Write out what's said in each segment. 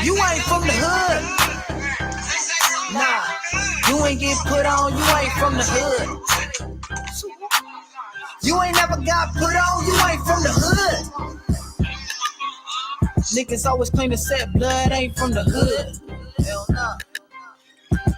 You ain't from the hood. Nah, you ain't get put on, you ain't from the hood. You ain't never got put on, you ain't from the hood. Niggas always claim to set blood, ain't from the hood. Hell nah.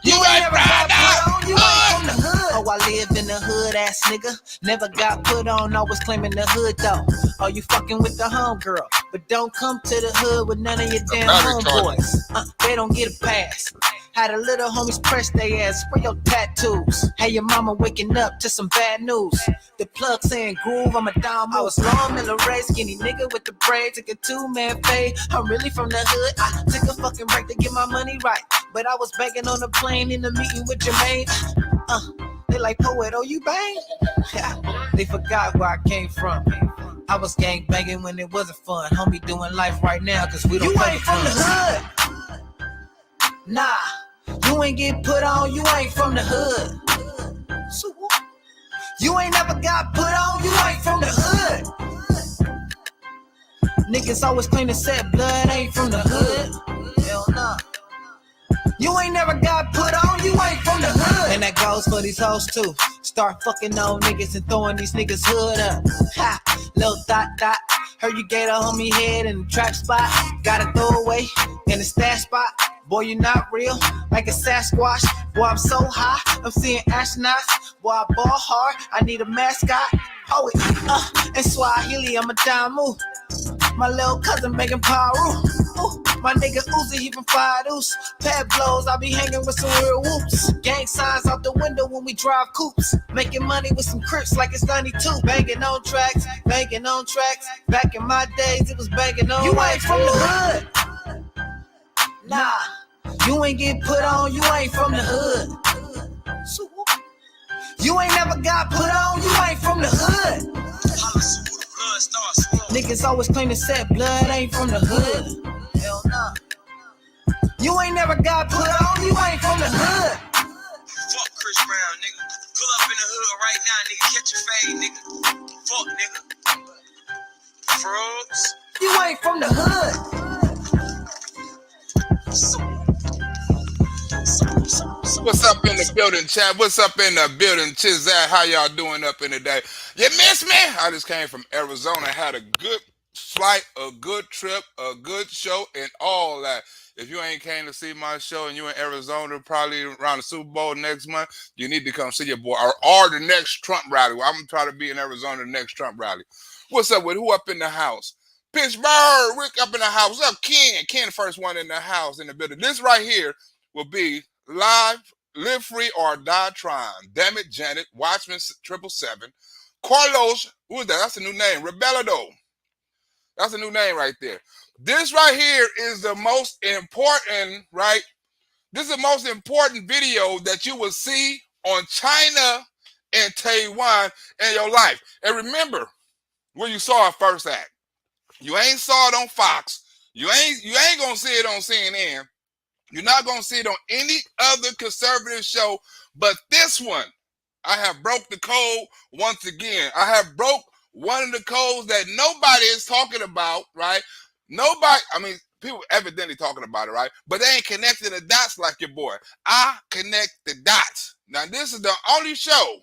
You ain't never got put on, you ain't from the hood. Oh, I live in the hood, ass nigga. Never got put on, always claiming the hood though. Oh, you fucking with the homegirl, but don't come to the hood with none of your damn homeboys. They don't get a pass. Had a little homies press they ass for your tattoos. Hey, your mama waking up to some bad news. The plug saying groove, I'm a dime. I was long in the race, skinny nigga with the braid. Took a 2-man fade. I'm really from the hood. I took a fucking break to get my money right. But I was banking on the plane in the meeting with Jermaine. They like, poet, oh, you bang? They forgot where I came from. I was gang banging when it wasn't fun. Homie doing life right now, cause we don't You ain't from the hood. Nah, you ain't get put on, you ain't from the hood. You ain't never got put on, you ain't from the hood. Niggas always claim to set blood, ain't from the hood. Hell nah. You ain't never got put on, you ain't from the hood. And that goes for these hoes too. Start fucking on niggas and throwing these niggas hood up. Ha, little dot. Heard you gave a homie head in the trap spot. Got a throwaway in the stash spot. Boy, you not real, like a Sasquatch. Boy, I'm so high, I'm seeing astronauts. Boy, I ball hard, I need a mascot. Oh, and Swahili, I'm a damu. My little cousin making paru. My nigga Uzi, he from Fire Deuce. Pad blows, I be hanging with some real whoops. Gang signs out the window when we drive coupes. Making money with some crips like it's 92. Banging on tracks. Back in my days, it was banging on. You ain't from the hood. Nah, you ain't get put on, you ain't from the hood. You ain't never got put on, you ain't from the hood. Niggas always claim to set blood, ain't from the hood. Hell nah. You ain't never got put on, you ain't from the hood. Fuck Chris Brown, nigga. Pull up in the hood right now, nigga. Catch a fade, nigga. Fuck, nigga. Frogs. You ain't from the hood. What's up in the building, chat? What's up in the building, Chizat? How y'all doing up in the day? You miss me? I just came from Arizona. Had a good flight, a good trip, a good show, and all that. If you ain't came to see my show and you in Arizona, probably around the Super Bowl next month, you need to come see your boy or the next Trump rally. Well, I'm gonna try to be in Arizona the next Trump rally. What's up with who up in the house? Pittsburgh, Rick up in the house. What's up, Ken? Ken, the first one in the house in the building. This right here will be live, live free or die trying. Damn it, Janet, Watchman 777. Carlos, who is that? That's a new name. Rebelado. That's a new name right there. This right here is the most important, right? This is the most important video that you will see on China and Taiwan in your life. And remember where you saw it first at. You ain't saw it on Fox. You ain't gonna see it on CNN. You're not gonna see it on any other conservative show but this one. I have broke the code once again. I have broke one of the codes that nobody is talking about, right? Nobody, I mean, people evidently talking about it, right? But they ain't connecting the dots like your boy. I connect the dots. Now, this is the only show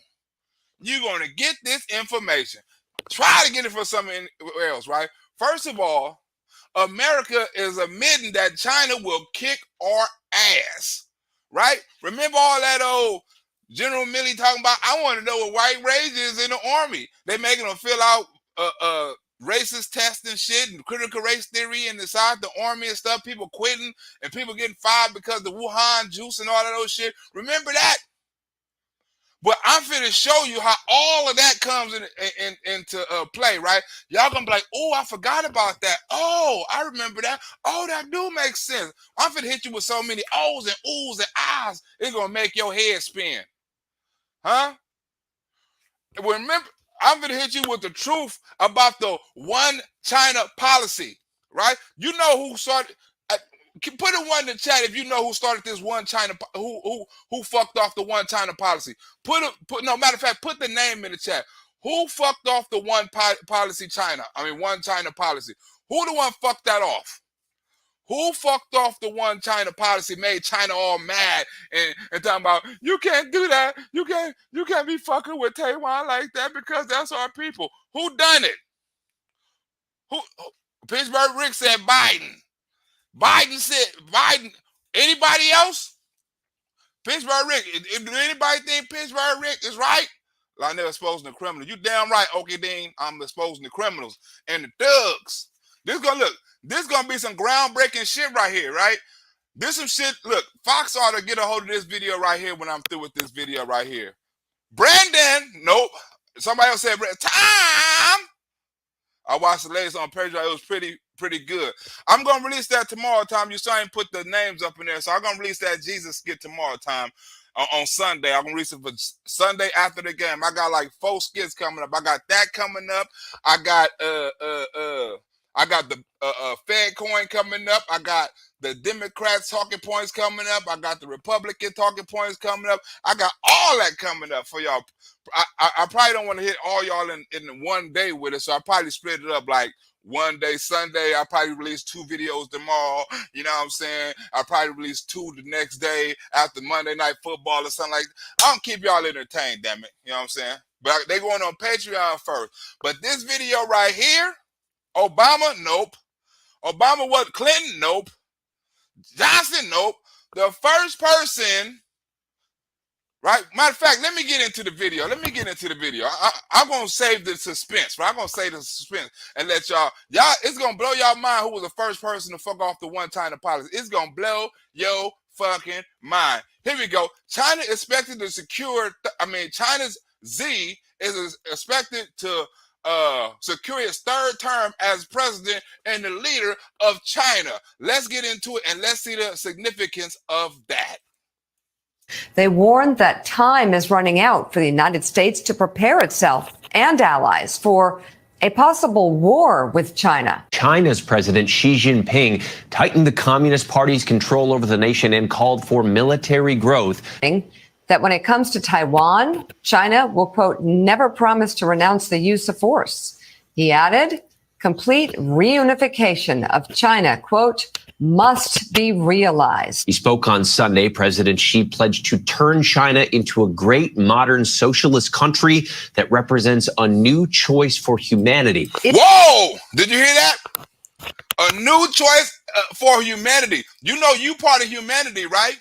you're going to get this information. Try to get it from somewhere else, right? First of all, America is admitting that China will kick our ass, right? Remember all that old General Milley talking about, I want to know what white race is in the army. They making them fill out racist tests and shit and critical race theory inside the army and stuff. People quitting and people getting fired because of the Wuhan juice and all of those shit. Remember that? But I'm finna show you how all of that comes into play, right? Y'all gonna be like, oh, I forgot about that. Oh, I remember that. Oh, that do make sense. I'm finna hit you with so many O's and oohs and ahs, it's gonna make your head spin. Huh? Remember, I'm gonna hit you with the truth about the one China policy, right? You know who started. Put a one in the chat if you know who started this one China. Who fucked off the one China policy? No matter of fact, put the name in the chat. Who fucked off the one policy China? I mean, one China policy. Who the one fucked that off? Who fucked off the one China policy, made China all mad and talking about you can't do that, you can't be fucking with Taiwan like that because that's our people. Who done it? Who? Pittsburgh Rick said Biden. Biden said Biden. Anybody else? Pittsburgh Rick. Do anybody think Pittsburgh Rick is right? Like they're exposing the criminals. You damn right, okay, Dean. I'm exposing the criminals and the thugs. This gonna be some groundbreaking shit right here, right? This some shit. Look, Fox ought to get a hold of this video right here when I'm through with this video right here. Brandon, nope. Somebody else said time. I watched the latest on Patreon. It was pretty good. I'm gonna release that tomorrow time. You saw him put the names up in there, so I'm gonna release that Jesus skit tomorrow time. On Sunday. I'm gonna release it for Sunday after the game. I got like 4 skits coming up. I got that coming up. I got the Fed coin coming up. I got the Democrats talking points coming up. I got the Republican talking points coming up. I got all that coming up for y'all. I probably don't want to hit all y'all in one day with it, so I probably split it up like one day Sunday. I probably release 2 videos tomorrow. You know what I'm saying? I probably release 2 the next day after Monday Night Football or something like that. I don't keep y'all entertained, damn it. You know what I'm saying? But they going on Patreon first. But this video right here, Obama, nope. Obama what? Clinton, nope. Johnson, nope. The first person, right? Matter of fact, let me get into the video. I'm going to save the suspense, right? I'm going to save the suspense and let y'all, it's going to blow y'all mind who was the first person to fuck off the one China policy. It's going to blow your fucking mind. Here we go. China expected to secure, China's Z is expected to secure his 3rd term as president and the leader of China. Let's get into it and let's see the significance of that. They warned that time is running out for the United States to prepare itself and allies for a possible war with China. China's President Xi Jinping tightened the Communist Party's control over the nation and called for military growth. That when it comes to Taiwan, China will, quote, never promise to renounce the use of force. He added, complete reunification of China, quote, must be realized. He spoke on Sunday. President Xi pledged to turn China into a great modern socialist country that represents a new choice for humanity. Whoa! Did you hear that? A new choice for humanity. You know you part of humanity, right?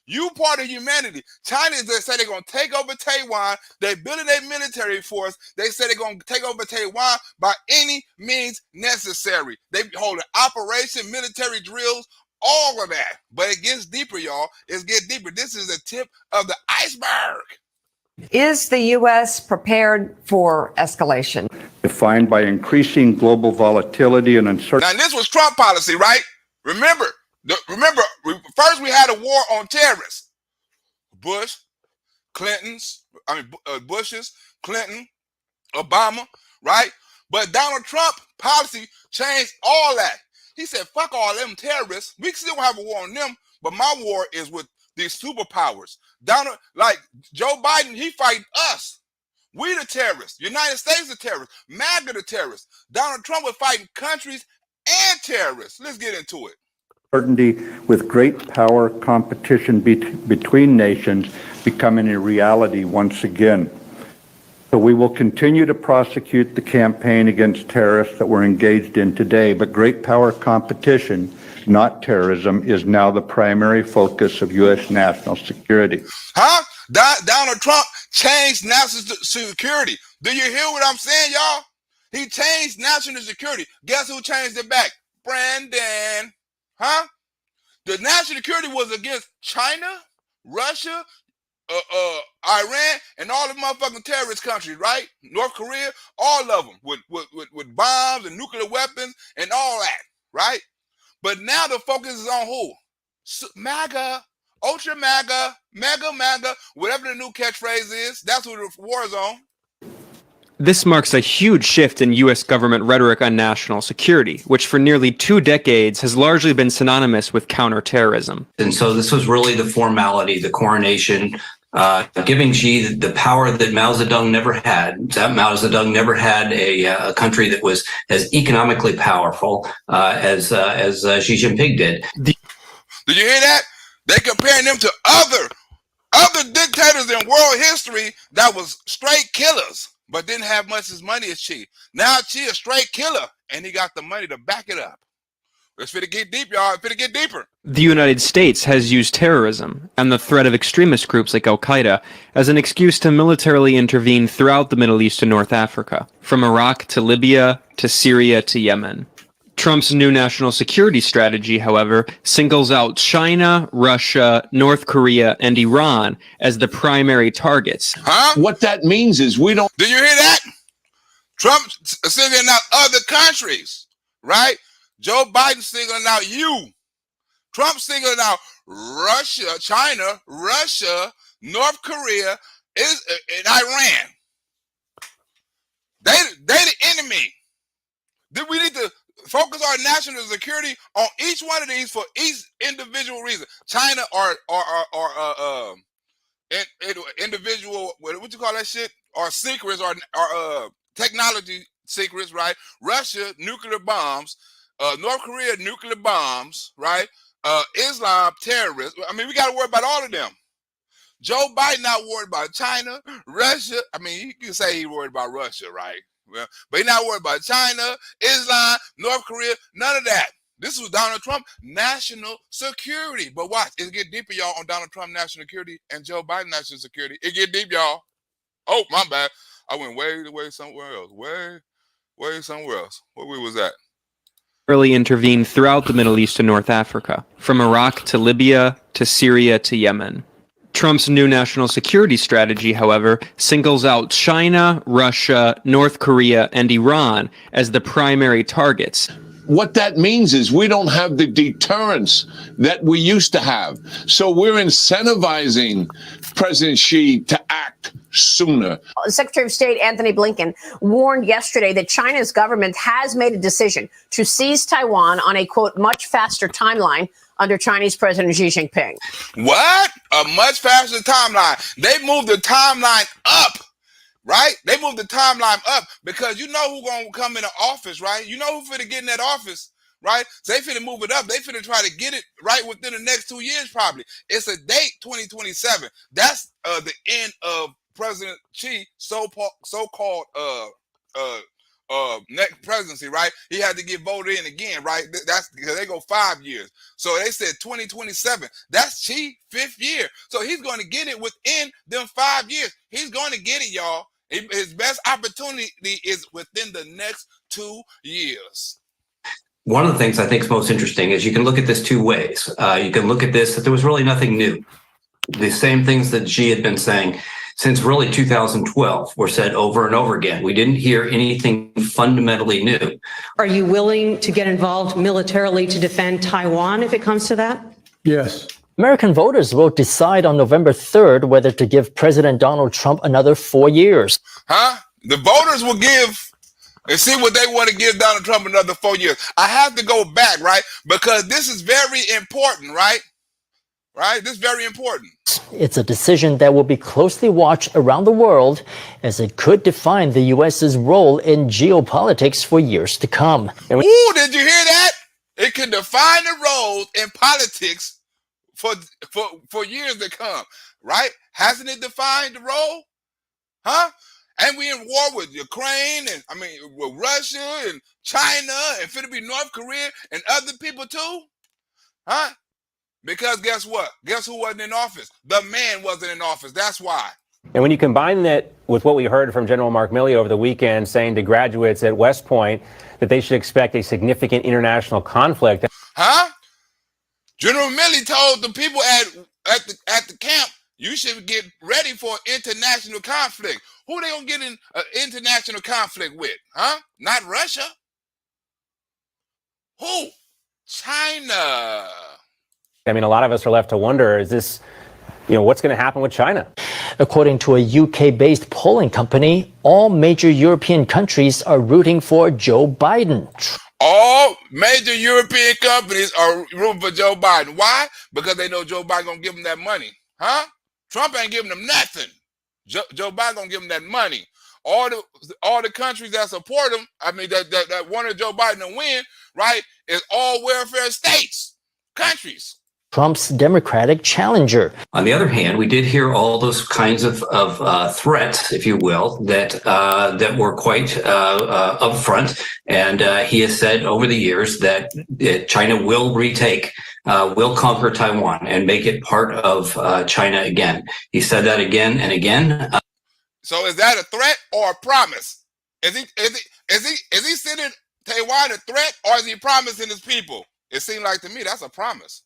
You part of humanity. China, they say they're going to take over Taiwan. They're building their military force. They say they're going to take over Taiwan by any means necessary. They hold an operation, military drills, all of that. But it gets deeper, y'all. It gets deeper. This is the tip of the iceberg. Is the U.S. prepared for escalation? Defined by increasing global volatility and uncertainty. Now, this was Trump policy, right? Remember, first we had a war on terrorists. Bushes, Clinton, Obama, right? But Donald Trump policy changed all that. He said, fuck all them terrorists. We still have a war on them, but my war is with these superpowers. Like Joe Biden, he fighting us. We the terrorists. United States the terrorists. MAGA the terrorists. Donald Trump was fighting countries and terrorists. Let's get into it. Certainty with great power competition between nations becoming a reality once again. So we will continue to prosecute the campaign against terrorists that we're engaged in today, but great power competition, not terrorism, is now the primary focus of U.S. national security. Huh? Donald Trump changed national security. Do you hear what I'm saying, y'all? He changed national security. Guess who changed it back? Brandon. Huh? The national security was against China, Russia, Iran, and all the motherfucking terrorist countries, right? North Korea, all of them with bombs and nuclear weapons and all that, right? But now the focus is on who? MAGA, ultra MAGA, mega MAGA, whatever the new catchphrase is. That's what the war is on. This marks a huge shift in U.S. government rhetoric on national security, which for nearly 2 decades has largely been synonymous with counterterrorism. And so this was really the formality, the coronation giving Xi the power that Mao Zedong never had. Mao Zedong never had a country that was as economically powerful as Xi Jinping did. Did you hear that? They comparing them to other dictators in world history that was straight killers, but didn't have much as money as Xi. Now Xi a straight killer, and he got the money to back it up. It's finna get deep, y'all. It's finna get deeper. The United States has used terrorism and the threat of extremist groups like Al-Qaeda as an excuse to militarily intervene throughout the Middle East and North Africa, from Iraq to Libya to Syria to Yemen. Trump's new national security strategy, however, singles out China, Russia, North Korea, and Iran as the primary targets. Huh? What that means is we don't... Did you hear that? Trump singling out other countries, right? Joe Biden singling out you. Trump singling out Russia, China, Russia, North Korea, and Iran. They the enemy. We need to focus our national security on each one of these for each individual reason. China or individual, what you call that shit? Or secrets or technology secrets, right? Russia, nuclear bombs. North Korea, nuclear bombs, right? Islam, terrorists. I mean, we got to worry about all of them. Joe Biden not worried about China, Russia. I mean, you can say he's worried about Russia, right? Well, but he's not worried about China, Islam, North Korea, none of that. This was Donald Trump national security. But watch, it get deeper, y'all, on Donald Trump national security and Joe Biden national security. It get deep, y'all. Oh, my bad. I went way somewhere else. Way somewhere else. Where we was at? Early intervened throughout the Middle East and North Africa, from Iraq to Libya to Syria to Yemen. Trump's new national security strategy, however, singles out China, Russia, North Korea, and Iran as the primary targets. What that means is we don't have the deterrence that we used to have. So we're incentivizing President Xi to act sooner. Secretary of State Anthony Blinken warned yesterday that China's government has made a decision to seize Taiwan on a, quote, much faster timeline under Chinese President Xi Jinping. What? A much faster timeline. They moved the timeline up, right? They moved the timeline up because you know who's going to come into office, right? You know who's finna get in that office, right? So they finna move it up. They finna try to get it right within the next 2 years probably. It's a date, 2027. That's the end of President Xi so-called next presidency, right? He had to get voted in again, right? That's because they go 5 years. So they said 2027. That's Xi 5th year. So he's going to get it within them 5 years. He's going to get it, y'all. His best opportunity is within the next 2 years. One of the things I think is most interesting is you can look at this two ways. You can look at this that there was really nothing new. The same things that Xi had been saying since really 2012 were said over and over again. We didn't hear anything fundamentally new. Are you willing to get involved militarily to defend Taiwan if it comes to that? Yes. American voters will decide on November 3rd whether to give President Donald Trump another 4 years. Huh? The voters will give and see what they want to give Donald Trump another 4 years. I have to go back, right? Because this is very important, right? Right? This is very important. It's a decision that will be closely watched around the world as it could define the U.S.'s role in geopolitics for years to come. Ooh, did you hear that? It can define the roles in politics for years to come, right? Hasn't it defined the role? Huh? And we in war with Ukraine and with Russia and China and finna be North Korea and other people too? Huh? Because guess what? Guess who wasn't in office? The man wasn't in office. That's why. And when you combine that with what we heard from General Mark Milley over the weekend saying to graduates at West Point that they should expect a significant international conflict. Huh? General Milley told the people at the camp, you should get ready for international conflict. Who they gonna get in an international conflict with? Huh? Not Russia. Who? China. I mean, a lot of us are left to wonder, is this, what's going to happen with China? According to a UK-based polling company, all major European countries are rooting for Joe Biden. All major European companies are rooting for Joe Biden. Why? Because they know Joe Biden going to give them that money. Huh? Trump ain't giving them nothing. Joe Biden gonna give them that money. All the countries that support him, I mean that wanted Joe Biden to win, right, is all welfare states, countries. Trump's Democratic challenger. On the other hand, we did hear all those kinds of threats, if you will, that were quite upfront. And he has said over the years that China will will conquer Taiwan and make it part of China again. He said that again and again. So is that a threat or a promise? Is he sending Taiwan a threat, or is he promising his people? It seemed like to me that's a promise.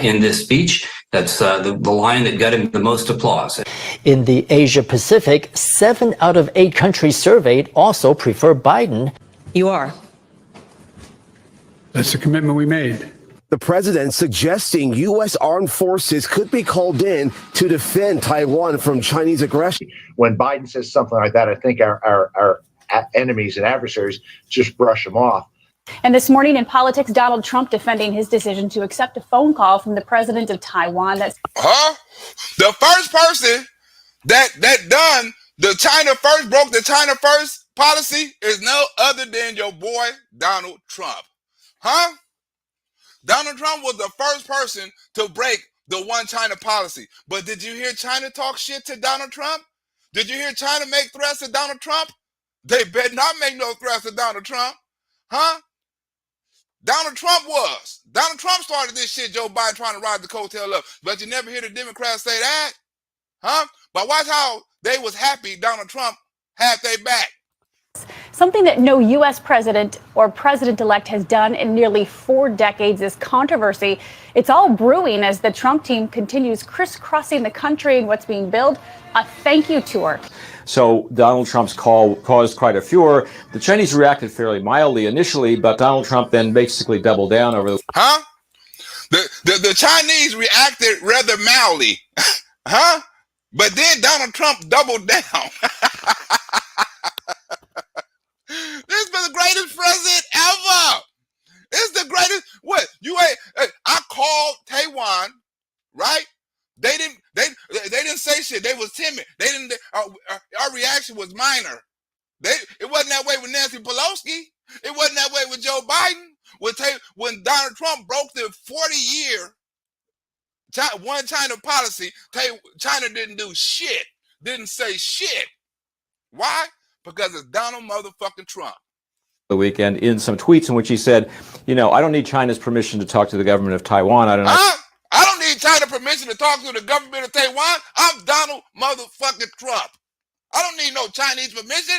In this speech, that's the line that got him the most applause. In the Asia Pacific, 7 out of 8 countries surveyed also prefer Biden. You are. That's the commitment we made. The president suggesting U.S. armed forces could be called in to defend Taiwan from Chinese aggression. When Biden says something like that, I think our enemies and adversaries just brush him off. And this morning in politics, Donald Trump defending his decision to accept a phone call from the president of Taiwan. The first person that done the China first, broke the China first policy is no other than your boy Donald Trump. Donald Trump was the first person to break the one China policy. But did you hear China talk shit to Donald Trump? Did you hear China make threats to Donald Trump? They better not make no threats to Donald Trump. Donald Trump started this shit, Joe Biden trying to ride the coattail up. But you never hear the Democrats say that. But watch how they was happy Donald Trump had their back. Something that no U.S. president or president-elect has done in nearly 4 decades, this controversy. It's all brewing as the Trump team continues crisscrossing the country in what's being billed a thank you tour. So Donald Trump's call caused quite a furor. The Chinese reacted fairly mildly initially, but Donald Trump then basically doubled down over the Chinese reacted rather mildly. But then Donald Trump doubled down. This is the greatest president ever. This is the greatest. What you ain't? I called Taiwan, right? They didn't say shit. They was timid. They didn't. Our reaction was minor. It wasn't that way with Nancy Pelosi. It wasn't that way with Joe Biden. When Donald Trump broke the 40-year one China policy, China didn't do shit. Didn't say shit. Why? Because it's Donald motherfucking Trump. the weekend in some tweets in which he said, I don't need China's permission to talk to the government of Taiwan. I don't need China permission to talk to the government of Taiwan. I'm Donald motherfucking Trump. I don't need no Chinese permission.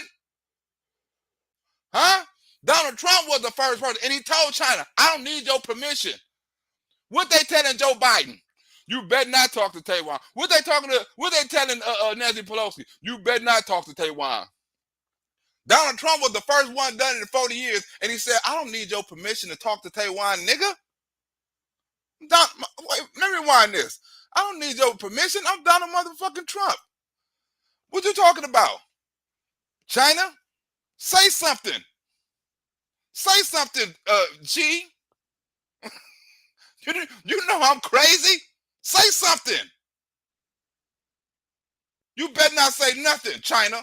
Donald Trump was the first person, and he told China, I don't need your permission. What they telling Joe Biden? You better not talk to Taiwan. What they telling Nancy Pelosi? You better not talk to Taiwan. Donald Trump was the first one done it in 40 years, and he said, I don't need your permission to talk to Taiwan, nigga. Let me rewind this. I don't need your permission. I'm Donald motherfucking Trump. What you talking about? China? Say something. Say something, G. You know I'm crazy? Say something. You better not say nothing, China.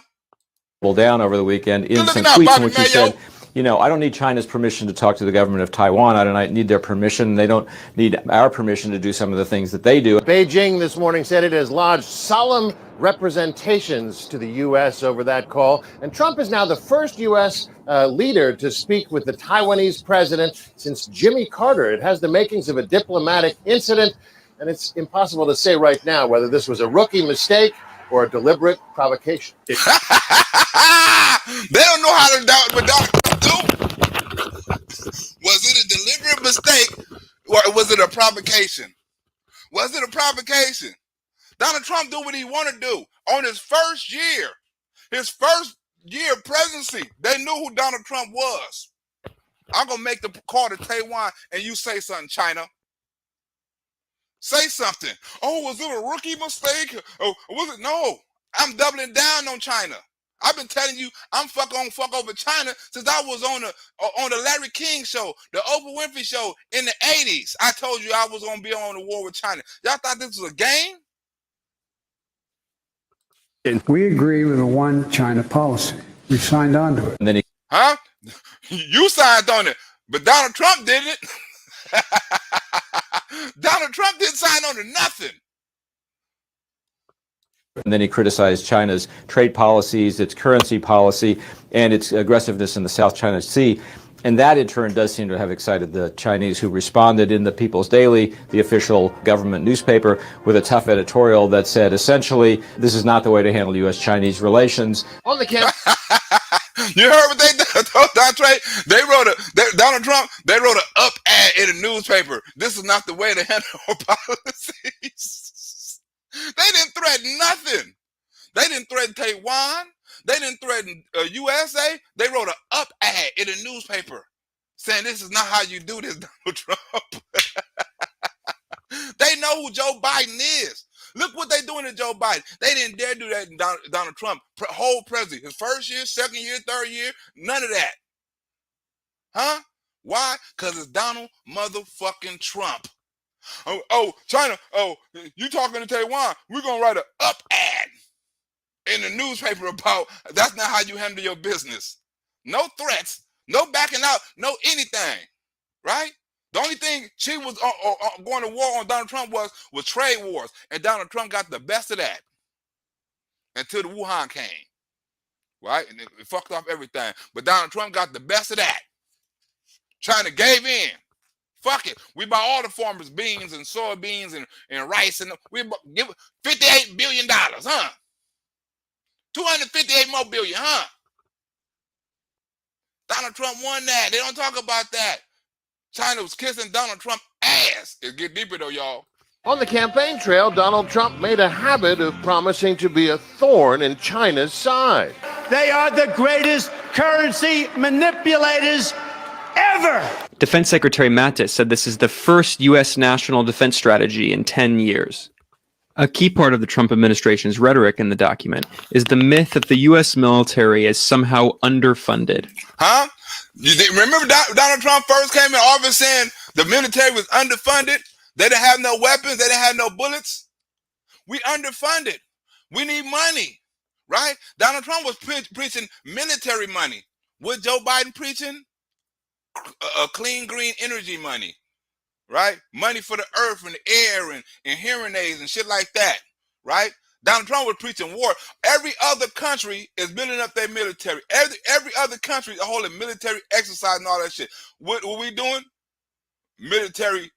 Down over the weekend in some tweets in which he said, I don't need China's permission to talk to the government of Taiwan. I don't need their permission. They don't need our permission to do some of the things that they do. Beijing this morning said it has lodged solemn representations to the U.S. over that call. And Trump is now the first U.S. Leader to speak with the Taiwanese president since Jimmy Carter. It has the makings of a diplomatic incident, and it's impossible to say right now whether this was a rookie mistake or a deliberate provocation. They don't know how to do. Was it a deliberate mistake or was it a provocation? Was it a provocation? Donald Trump do what he want to do. On his first year of presidency, they knew who Donald Trump was. I'm going to make the call to Taiwan and you say something, China. Say something. Oh, was it a rookie mistake? Oh, was it? No, I'm doubling down on China. I've been telling you I'm fuck over China since I was on the Larry King show, the Oprah Winfrey show in the 80s. I told you I was going to be on the war with China. Y'all thought this was a game? We agree with a one China policy. We signed on to it. And then he Huh? You signed on it, but Donald Trump didn't. Donald Trump didn't sign on to nothing. And then he criticized China's trade policies, its currency policy, and its aggressiveness in the South China Sea. And that, in turn, does seem to have excited the Chinese, who responded in the People's Daily, the official government newspaper, with a tough editorial that said, essentially, this is not the way to handle U.S.-Chinese relations. On the camp. You heard what they did? Donald Trump, they wrote an up ad in a newspaper. This is not the way to handle our policies. They didn't threaten nothing. They didn't threaten Taiwan. They didn't threaten USA. They wrote an up ad in a newspaper saying this is not how you do this, Donald Trump. They know who Joe Biden is. Look what they're doing to Joe Biden. They didn't dare do that in Donald Trump. Whole president. His first year, second year, third year, none of that. Huh? Why? Because it's Donald motherfucking Trump. Oh, China. Oh, you talking to Taiwan. We're going to write an up ad in the newspaper about that's not how you handle your business. No threats, no backing out, no anything. Right? The only thing she was going to war on Donald Trump was trade wars. And Donald Trump got the best of that until the Wuhan came. Right? And it fucked off everything. But Donald Trump got the best of that. China gave in. Fuck it. We buy all the farmers beans and soybeans and rice. And we give $58 billion, huh? 258 more billion, huh? Donald Trump won that. They don't talk about that. China was kissing Donald Trump ass. It get deeper though, y'all. On the campaign trail, Donald Trump made a habit of promising to be a thorn in China's side. They are the greatest currency manipulators ever. Defense Secretary Mattis said this is the first U.S. national defense strategy in 10 years. A key part of the Trump administration's rhetoric in the document is the myth that the U.S. military is somehow underfunded. Huh? Remember Donald Trump first came in office saying the military was underfunded? They didn't have no weapons. They didn't have no bullets. We underfunded. We need money, right? Donald Trump was preaching military money. What Joe Biden preaching? A clean, green energy money, right? Money for the earth and the air and hearing aids and shit like that, right? Donald Trump was preaching war. Every other country is building up their military. Every other country is holding military exercise and all that shit. What we doing? Military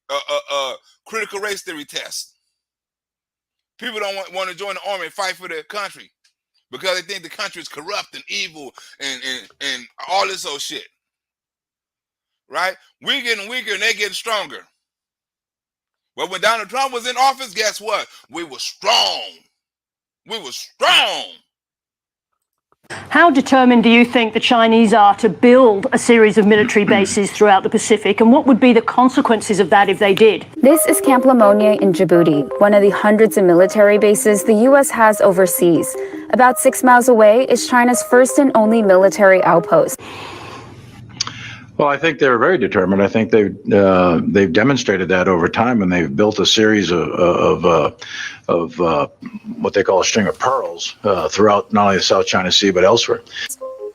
critical race theory tests. People don't want to join the army and fight for their country because they think the country is corrupt and evil and all this old shit. Right? We're getting weaker and they're getting stronger. But when Donald Trump was in office, guess what? We were strong. We were strong. How determined do you think the Chinese are to build a series of military bases throughout the Pacific, and what would be the consequences of that if they did? This is Camp Lemonnier in Djibouti, one of the hundreds of military bases the U.S. has overseas. About 6 miles away is China's first and only military outpost. Well, I think they're very determined. I think they've demonstrated that over time, and they've built a series of what they call a string of pearls throughout not only the South China Sea but elsewhere.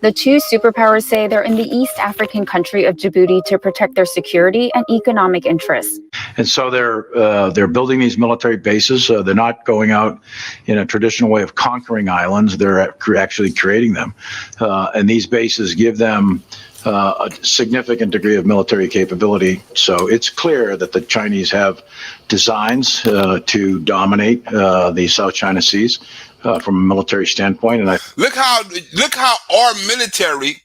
The two superpowers say they're in the East African country of Djibouti to protect their security and economic interests. And so they're building these military bases. They're not going out in a traditional way of conquering islands. They're actually creating them, and these bases give them a significant degree of military capability. So it's clear that the Chinese have designs to dominate the South China Seas from a military standpoint. And look how our military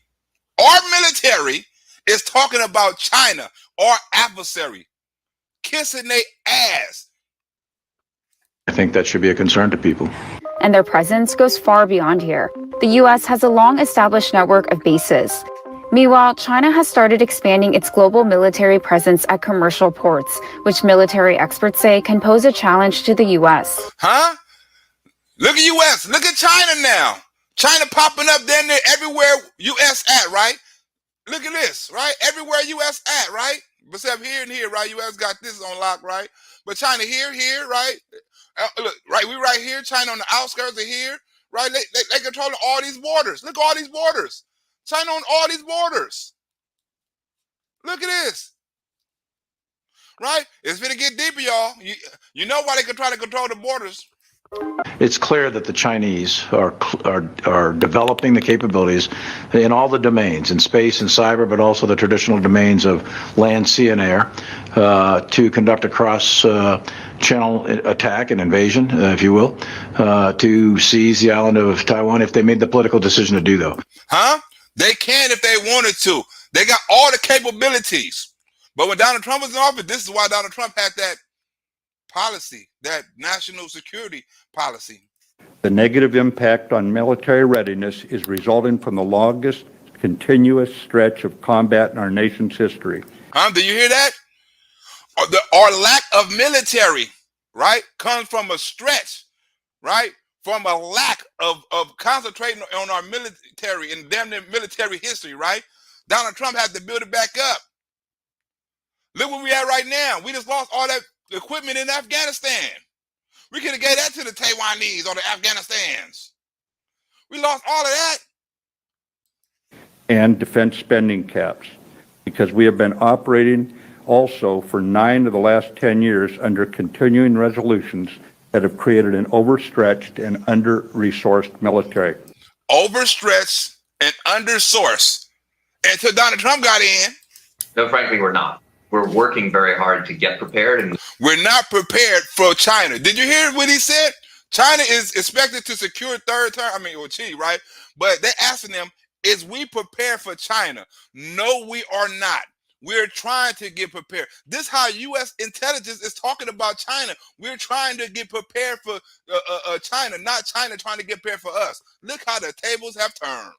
is talking about China, our adversary, kissing their ass. I think that should be a concern to people. And their presence goes far beyond here. The U.S. has a long-established network of bases. Meanwhile, China has started expanding its global military presence at commercial ports, which military experts say can pose a challenge to the U.S. Huh? Look at U.S. Look at China now. China popping up down there everywhere U.S. at, right? Look at this, right? Everywhere U.S. at, right? Except here and here, right? U.S. got this on lock, right? But China here, right? Look, right? We right here. China on the outskirts of here, right? They control all these borders. Look at all these borders. China on all these borders. Look at this. Right? It's going to get deeper, y'all. You know why they can try to control the borders. It's clear that the Chinese are developing the capabilities in all the domains, in space and cyber, but also the traditional domains of land, sea, and air, to conduct a cross-channel attack and invasion, if you will, to seize the island of Taiwan if they made the political decision to do so. Huh? They can if they wanted to. They got all the capabilities. But when Donald Trump was in office, this is why Donald Trump had that policy, that national security policy. The negative impact on military readiness is resulting from the longest continuous stretch of combat in our nation's history. Do you hear that? Our lack of military, right, comes from a stretch, right, from a lack of concentrating on our military and damn near military history, right? Donald Trump had to build it back up. Look where we at right now. We just lost all that equipment in Afghanistan. We could have gave that to the Taiwanese or the Afghanistans. We lost all of that. And defense spending caps, because we have been operating also for 9 of the last 10 years under continuing resolutions that have created an overstretched and under-resourced military. Overstretched and under-sourced. Until Donald Trump got in. No, frankly, we're not. We're working very hard to get prepared. And we're not prepared for China. Did you hear what he said? China is expected to secure third term. I mean, Xi, right? But they're asking them, is we prepared for China? No, we are not. We're trying to get prepared. This is how U.S. intelligence is talking about China. We're trying to get prepared for China, not China trying to get prepared for us. Look how the tables have turned.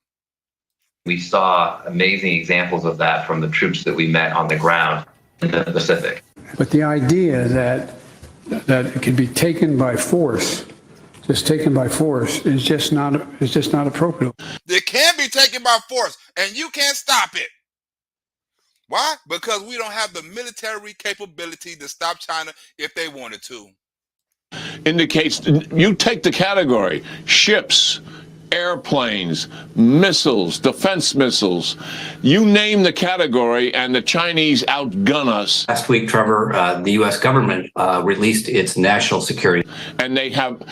We saw amazing examples of that from the troops that we met on the ground in the Pacific. But the idea that it can be taken by force, just taken by force, is just not appropriate. It can be taken by force, and you can't stop it. Why? Because we don't have the military capability to stop China if they wanted to. Indicates, you take the category, ships, airplanes, missiles, defense missiles, you name the category and the Chinese outgun us. Last week, Trevor, the U.S. government released its national security. And they have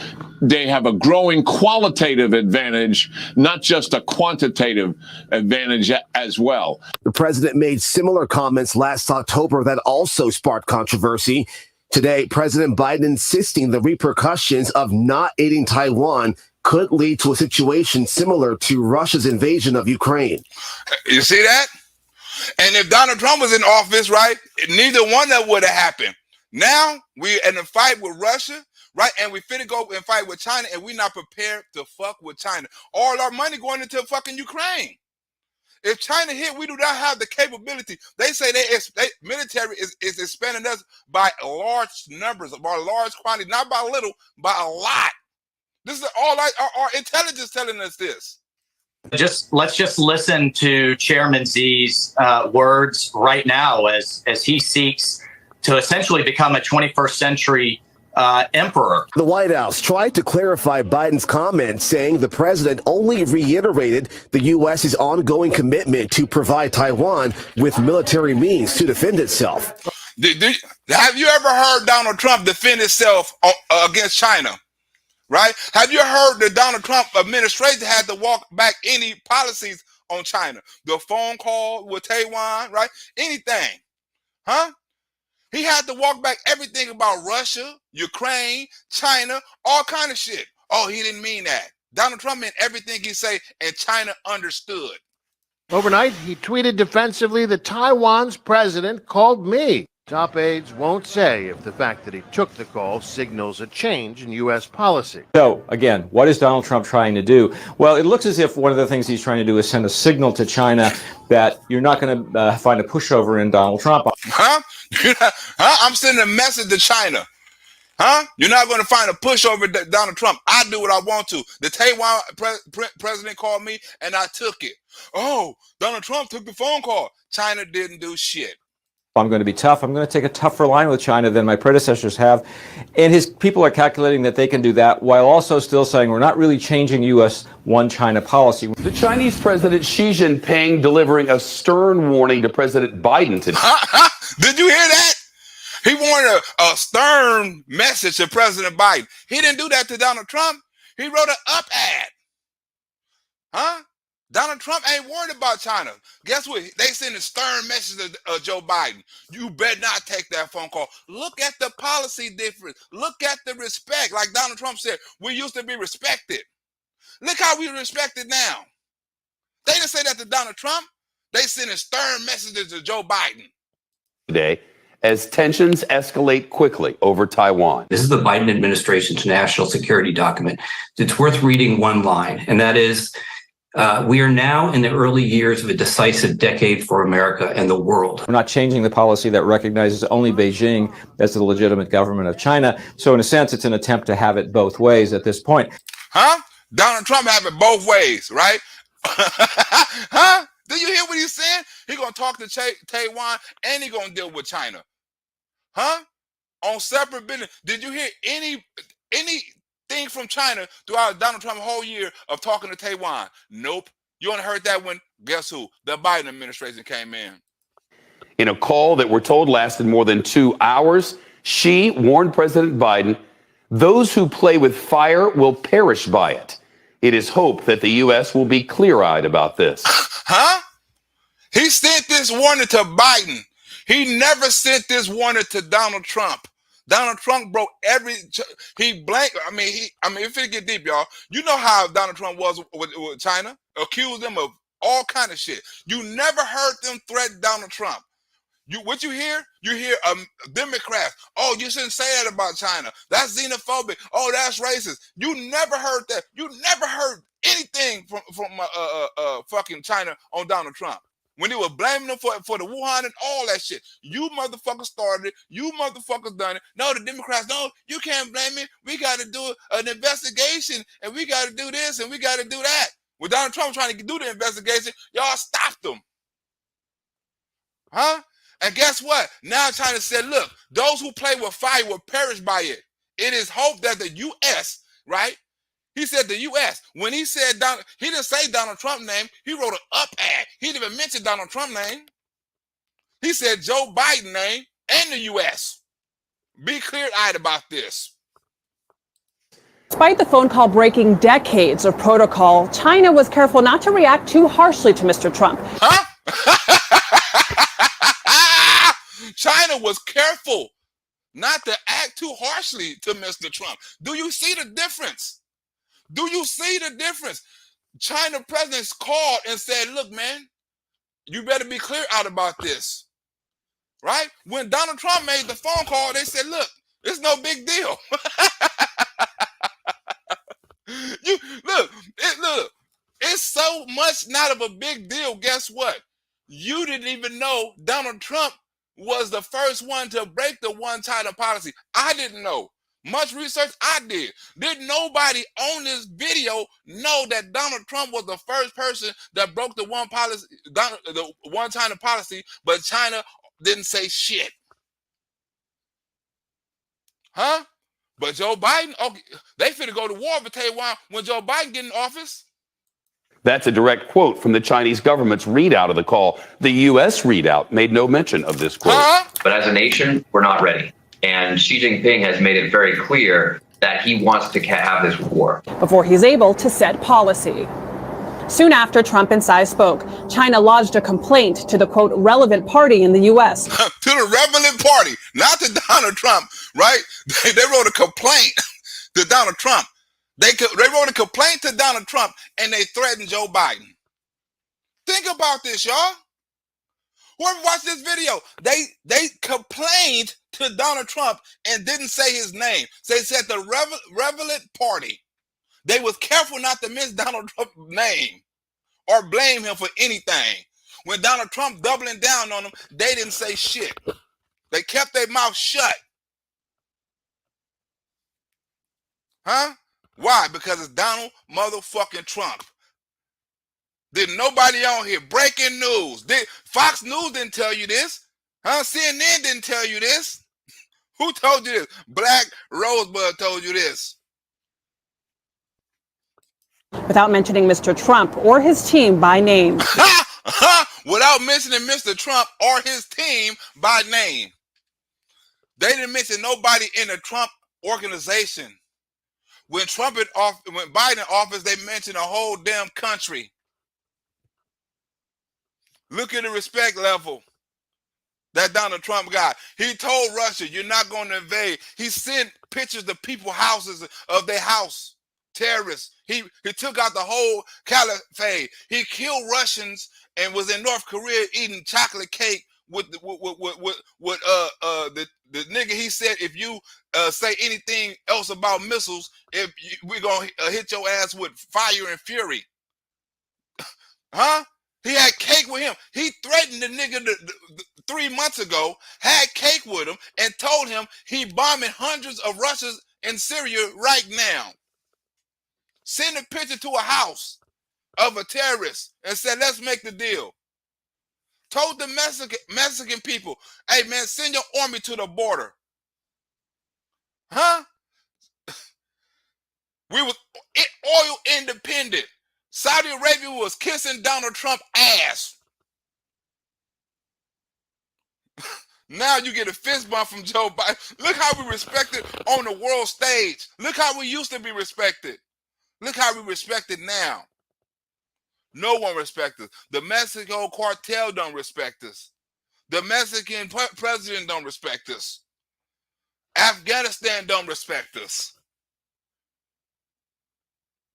a growing qualitative advantage, not just a quantitative advantage as well. The president made similar comments last October that also sparked controversy. Today, President Biden insisting the repercussions of not aiding Taiwan could lead to a situation similar to Russia's invasion of Ukraine. You see that? And if Donald Trump was in office, right, neither one of that would have happened. Now we're in a fight with Russia, right, and we finna go and fight with China, and we're not prepared to fuck with China. All our money going into fucking Ukraine. If China hit, we do not have the capability. They say they military is expanding us by large numbers, by large quantity, not by little, by a lot. This is all our intelligence telling us this. Let's just listen to Chairman Xi's words right now as he seeks to essentially become a 21st century emperor. The White House tried to clarify Biden's comments, saying the president only reiterated the U.S.'s ongoing commitment to provide Taiwan with military means to defend itself. Have you ever heard Donald Trump defend himself against China? Right? Have you heard the Donald Trump administration had to walk back any policies on China? The phone call with Taiwan, right? Anything. Huh? He had to walk back everything about Russia, Ukraine, China, all kind of shit. Oh, he didn't mean that. Donald Trump meant everything he said, and China understood. Overnight, he tweeted defensively that Taiwan's president called me. Top aides won't say if the fact that he took the call signals a change in U.S. policy. So, again, what is Donald Trump trying to do? Well, it looks as if one of the things he's trying to do is send a signal to China that you're not going to find a pushover in Donald Trump. Huh? I'm sending a message to China. Huh? You're not going to find a pushover Donald Trump. I do what I want to. The Taiwan president called me, and I took it. Oh, Donald Trump took the phone call. China didn't do shit. I'm going to be tough. I'm going to take a tougher line with China than my predecessors have. And his people are calculating that they can do that while also still saying we're not really changing U.S. one China policy. The Chinese President Xi Jinping delivering a stern warning to President Biden today. Did you hear that? He wanted a stern message to President Biden. He didn't do that to Donald Trump. He wrote an up ad. Huh? Donald Trump ain't worried about China. Guess what? They send a stern message to Joe Biden. You better not take that phone call. Look at the policy difference. Look at the respect. Like Donald Trump said, we used to be respected. Look how we respected now. They didn't say that to Donald Trump. They sent a stern messages to Joe Biden. Today, as tensions escalate quickly over Taiwan. This is the Biden administration's national security document. It's worth reading one line, and that is, we are now in the early years of a decisive decade for America and the world. We're not changing the policy that recognizes only Beijing as the legitimate government of China. So in a sense, it's an attempt to have it both ways at this point. Huh? Donald Trump have it both ways, right? Huh? Do you hear what he's saying? He's going to talk to Taiwan and he's going to deal with China. Huh? On separate business. Did you hear anything from China throughout Donald Trump's whole year of talking to Taiwan? Nope. You only heard that when, guess who? The Biden administration came in. In a call that we're told lasted more than 2 hours, Xi warned President Biden, those who play with fire will perish by it. It is hoped that the U.S. will be clear-eyed about this. Huh? He sent this warning to Biden. He never sent this warning to Donald Trump. Donald Trump broke he blanked. If it get deep, y'all, you know how Donald Trump was with China, accused them of all kind of shit. You never heard them threaten Donald Trump. What you hear? You hear Democrats. Oh, you shouldn't say that about China. That's xenophobic. Oh, that's racist. You never heard that. You never heard anything from fucking China on Donald Trump. When they were blaming them for the Wuhan and all that shit. You motherfuckers started it. You motherfuckers done it. No, the Democrats, no, you can't blame me. We got to do an investigation and we got to do this and we got to do that. When Donald Trump trying to do the investigation, y'all stopped them. Huh? And guess what? Now China said, look, those who play with fire will perish by it. It is hoped that the U.S., right? He said the U.S. When he said he didn't say Donald Trump's name. He wrote an up ad. He didn't even mention Donald Trump's name. He said Joe Biden's name and the U.S. Be clear-eyed about this. Despite the phone call breaking decades of protocol, China was careful not to react too harshly to Mr. Trump. Huh? China was careful not to act too harshly to Mr. Trump. Do you see the difference? Do you see the difference? China presidents called and said, look, man, you better be clear out about this. Right? When Donald Trump made the phone call, they said, look, it's no big deal. Look, it's so much not of a big deal. Guess what? You didn't even know Donald Trump was the first one to break the one China policy. I didn't know. Much research I did. Did nobody on this video know that Donald Trump was the first person that broke the one China policy, but China didn't say shit? Huh? But Joe Biden, okay, they finna go to war for Taiwan when Joe Biden get in office. That's a direct quote from the Chinese government's readout of the call. The U.S. readout made no mention of this quote. But as a nation, we're not ready. And Xi Jinping has made it very clear that he wants to have this war. Before he's able to set policy. Soon after Trump and Tsai spoke, China lodged a complaint to the, quote, relevant party in the U.S. To the relevant party, not to Donald Trump, right? They wrote a complaint to Donald Trump. They wrote a complaint to Donald Trump and they threatened Joe Biden. Think about this, y'all. Whoever watched this video, they complained to Donald Trump and didn't say his name. So they said the relevant party. They was careful not to miss Donald Trump's name or blame him for anything. When Donald Trump doubling down on them, they didn't say shit. They kept their mouth shut. Huh? Why? Because it's Donald motherfucking Trump. Did nobody on here? Breaking news. Fox News didn't tell you this. Huh? CNN didn't tell you this. Who told you this? Black Rosebud told you this. Without mentioning Mr. Trump or his team by name. Without mentioning Mr. Trump or his team by name. They didn't mention nobody in the Trump organization. When Biden in office, they mentioned a whole damn country. Look at the respect level that Donald Trump got. He told Russia, you're not going to invade. He sent pictures of people's houses, of their house, terrorists. He took out the whole caliphate. He killed Russians and was in North Korea eating chocolate cake with the nigga. He said, if you say anything else about missiles, we're going to hit your ass with fire and fury. Huh? He had cake with him. He threatened the nigga 3 months ago, had cake with him, and told him he bombing hundreds of Russians in Syria right now. Send a picture to a house of a terrorist and said, let's make the deal. Told the Mexican people, hey man, send your army to the border. Huh? We was oil independent. Saudi Arabia was kissing Donald Trump ass. Now you get a fist bump from Joe Biden. Look how we respected on the world stage. Look how we used to be respected. Look how we respected now. No one respects us. The Mexico cartel don't respect us. The Mexican president don't respect us. Afghanistan don't respect us.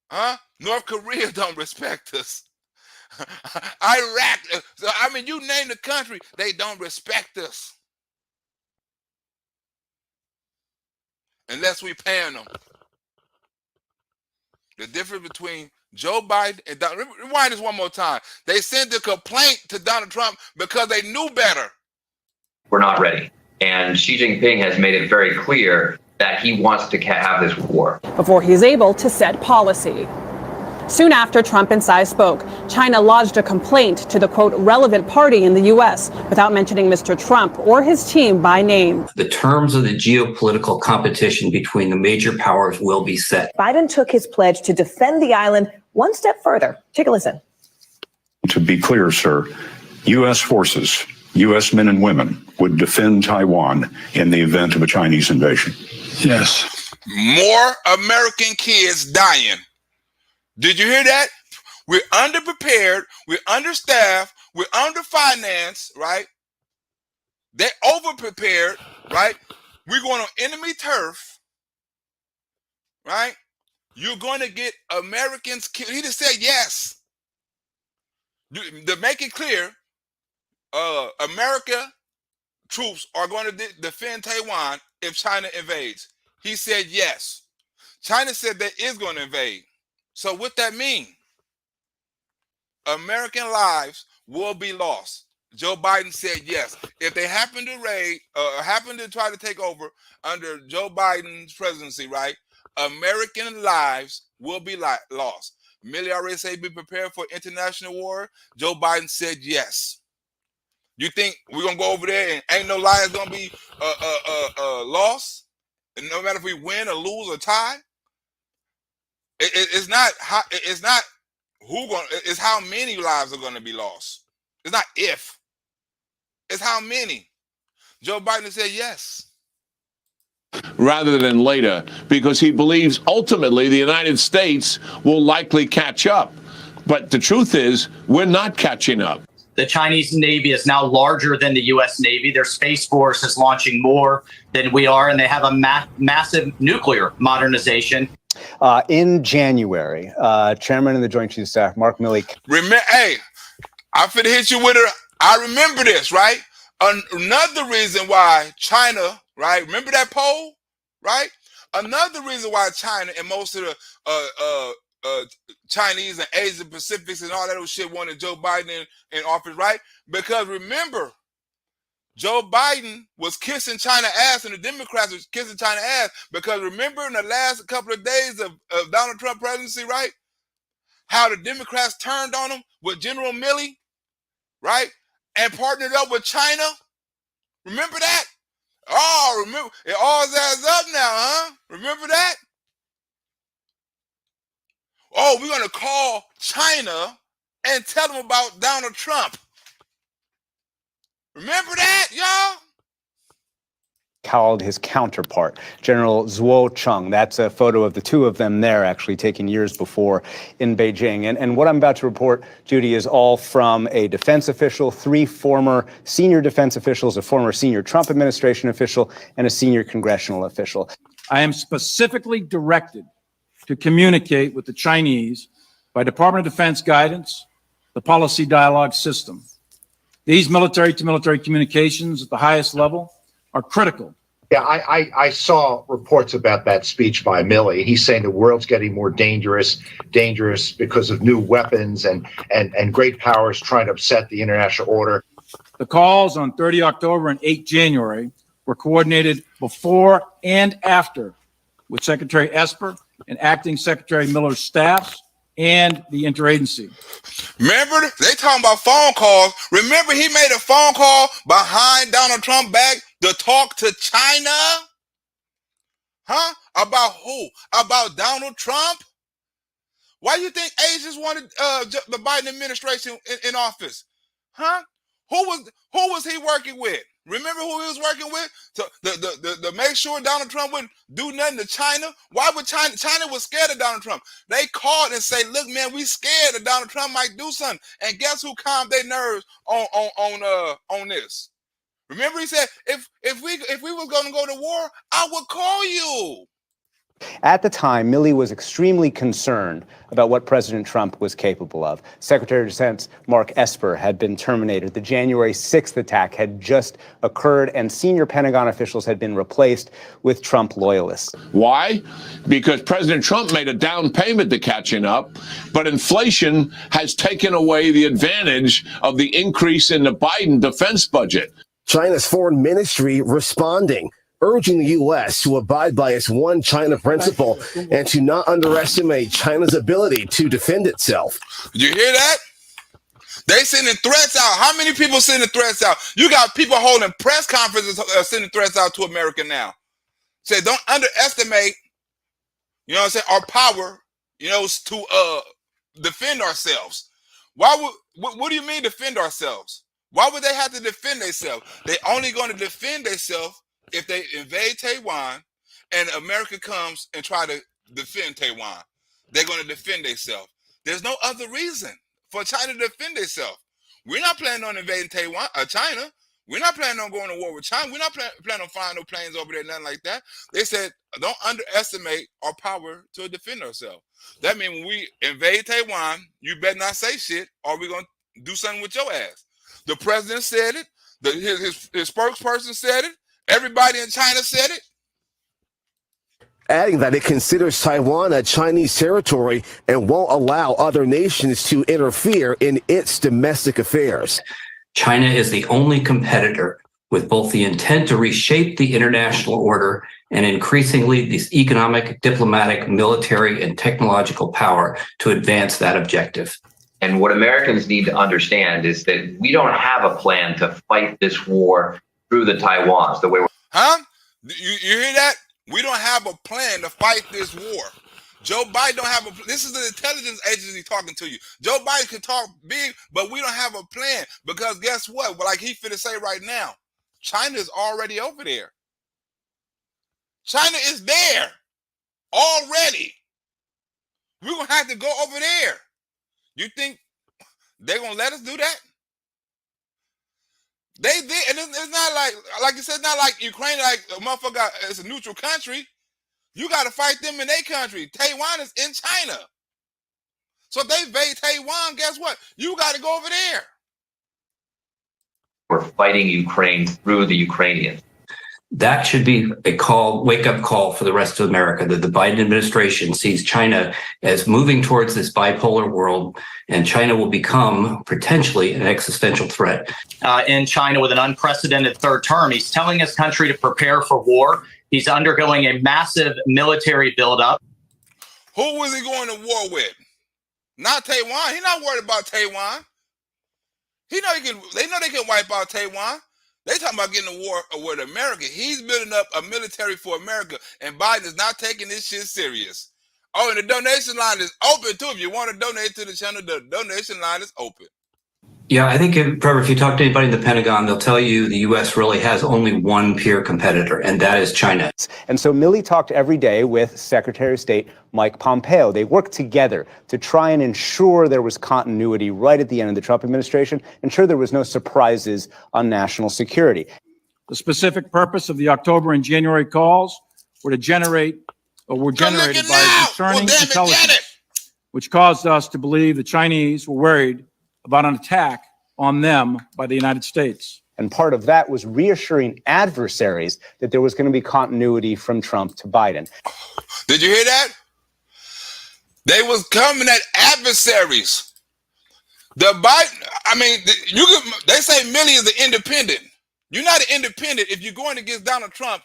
Huh? North Korea don't respect us. Iraq, I mean, you name the country, they don't respect us. Unless we paying them. The difference between Joe Biden and Donald, rewind this one more time. They sent a complaint to Donald Trump because they knew better. We're not ready. And Xi Jinping has made it very clear that he wants to have this war. Before he's able to set policy. Soon after Trump and Tsai spoke, China lodged a complaint to the, quote, relevant party in the U.S. without mentioning Mr. Trump or his team by name. The terms of the geopolitical competition between the major powers will be set. Biden took his pledge to defend the island one step further. Take a listen. To be clear, sir, U.S. forces, U.S. men and women would defend Taiwan in the event of a Chinese invasion. Yes. More American kids dying. Did you hear that? We're underprepared, we're understaffed, we're underfinanced, right? They're overprepared, right? We're going on enemy turf, right? You're going to get Americans killed. He just said yes. To make it clear, America troops are going to defend Taiwan if China invades. He said yes. China said they is going to invade. So what that mean? American lives will be lost. Joe Biden said yes. If they happen to raid, happen to try to take over under Joe Biden's presidency, right? American lives will be lost. Millie already said be prepared for international war. Joe Biden said yes. You think we're gonna go over there and ain't no lives gonna be lost? And no matter if we win or lose or tie? It's not who going. It's how many lives are going to be lost. It's not if. It's how many. Joe Biden said yes. Rather than later, because he believes ultimately the United States will likely catch up. But the truth is, we're not catching up. The Chinese Navy is now larger than the U.S. Navy. Their Space Force is launching more than we are, and they have a massive nuclear modernization. In January, Chairman of the Joint Chiefs of Staff, Mark Milley. Hey, I'm finna hit you with her. I remember this, right? Another reason why China, right? Remember that poll, right? Another reason why China and most of the Chinese and Asian Pacifics and all that old shit wanted Joe Biden in office, right? Because remember, Joe Biden was kissing China ass and the Democrats was kissing China ass because remember in the last couple of days of Donald Trump presidency, right? How the Democrats turned on him with General Milley, right? And partnered up with China. Remember that? Oh, remember, it all adds up now, huh? Remember that? Oh, we're going to call China and tell them about Donald Trump. Remember that, y'all? Called his counterpart, General Zhuo Cheng. That's a photo of the two of them there, actually taken years before in Beijing. And what I'm about to report, Judy, is all from a defense official, 3 former senior defense officials, a former senior Trump administration official, and a senior congressional official. I am specifically directed to communicate with the Chinese by Department of Defense guidance, the policy dialogue system. These military-to-military communications at the highest level are critical. Yeah, I saw reports about that speech by Milley. He's saying the world's getting more dangerous because of new weapons and great powers trying to upset the international order. The calls on 30 October and 8 January were coordinated before and after with Secretary Esper and Acting Secretary Miller's staffs and the interagency. Remember, they talking about phone calls. Remember, he made a phone call behind Donald Trump back to talk to China? Huh? About who? About Donald Trump? Why do you think Asians wanted the Biden administration in office? Huh? Who was he working with? Remember who he was working with? To make sure Donald Trump wouldn't do nothing to China? Why would China? China was scared of Donald Trump. They called and say, look, man, we scared that Donald Trump might do something. And guess who calmed their nerves on this? Remember, he said, if we was going to go to war, I would call you. At the time, Milley was extremely concerned about what President Trump was capable of. Secretary of Defense Mark Esper had been terminated. The January 6th attack had just occurred, and senior Pentagon officials had been replaced with Trump loyalists. Why? Because President Trump made a down payment to catching up, but inflation has taken away the advantage of the increase in the Biden defense budget. China's foreign ministry responding, urging the U.S. to abide by its one China principle and to not underestimate China's ability to defend itself. You hear that? They sending threats out. How many people sending threats out? You got people holding press conferences sending threats out to America now. Say, don't underestimate, you know what I'm saying, our power, you know, to defend ourselves. What do you mean defend ourselves? Why would they have to defend themselves? They only going to defend themselves if they invade Taiwan and America comes and try to defend Taiwan. They're going to defend themselves. There's no other reason for China to defend themselves. We're not planning on invading China. We're not planning on going to war with China. We're not planning on flying no planes over there, nothing like that. They said, don't underestimate our power to defend ourselves. That means when we invade Taiwan, you better not say shit or we're going to do something with your ass. The president said it. His spokesperson said it. Everybody in China said it. Adding that it considers Taiwan a Chinese territory and won't allow other nations to interfere in its domestic affairs. China is the only competitor with both the intent to reshape the international order and increasingly this economic, diplomatic, military, and technological power to advance that objective. And what Americans need to understand is that we don't have a plan to fight this war through the Taiwans the way we're. Huh? You hear that? We don't have a plan to fight this war. Joe Biden don't have a. This is the intelligence agency talking to you. Joe Biden can talk big, but we don't have a plan because guess what? Well, like he finna say right now, China is already over there. China is there already. We're gonna have to go over there. You think they're gonna let us do that? They did, and it's not like you said, it's not like Ukraine, like a motherfucker. It's a neutral country. You got to fight them in their country. Taiwan is in China, so if they invade Taiwan, guess what? You got to go over there. We're fighting Ukraine through the Ukrainians. That should be a wake-up call for the rest of America, that the Biden administration sees China as moving towards this bipolar world, and China will become potentially an existential threat. In China with an unprecedented third term, he's telling his country to prepare for war. He's undergoing a massive military buildup. Who was he going to war with? Not Taiwan. He's not worried about Taiwan. They know they can wipe out Taiwan. They talking about getting a war with America. He's building up a military for America, and Biden is not taking this shit serious. Oh, and the donation line is open too. If you want to donate to the channel, the donation line is open. Yeah, I think, Trevor, if you talk to anybody in the Pentagon, they'll tell you the U.S. really has only one peer competitor, and that is China. And so Milley talked every day with Secretary of State Mike Pompeo. They worked together to try and ensure there was continuity right at the end of the Trump administration, ensure there was no surprises on national security. The specific purpose of the October and January calls were generated by concerning intelligence, which caused us to believe the Chinese were worried about an attack on them by the United States. And part of that was reassuring adversaries that there was going to be continuity from Trump to Biden. Did you hear that? They was coming at adversaries. The Biden, I mean, they say Milley is an independent. You're not an independent if you're going against Donald Trump,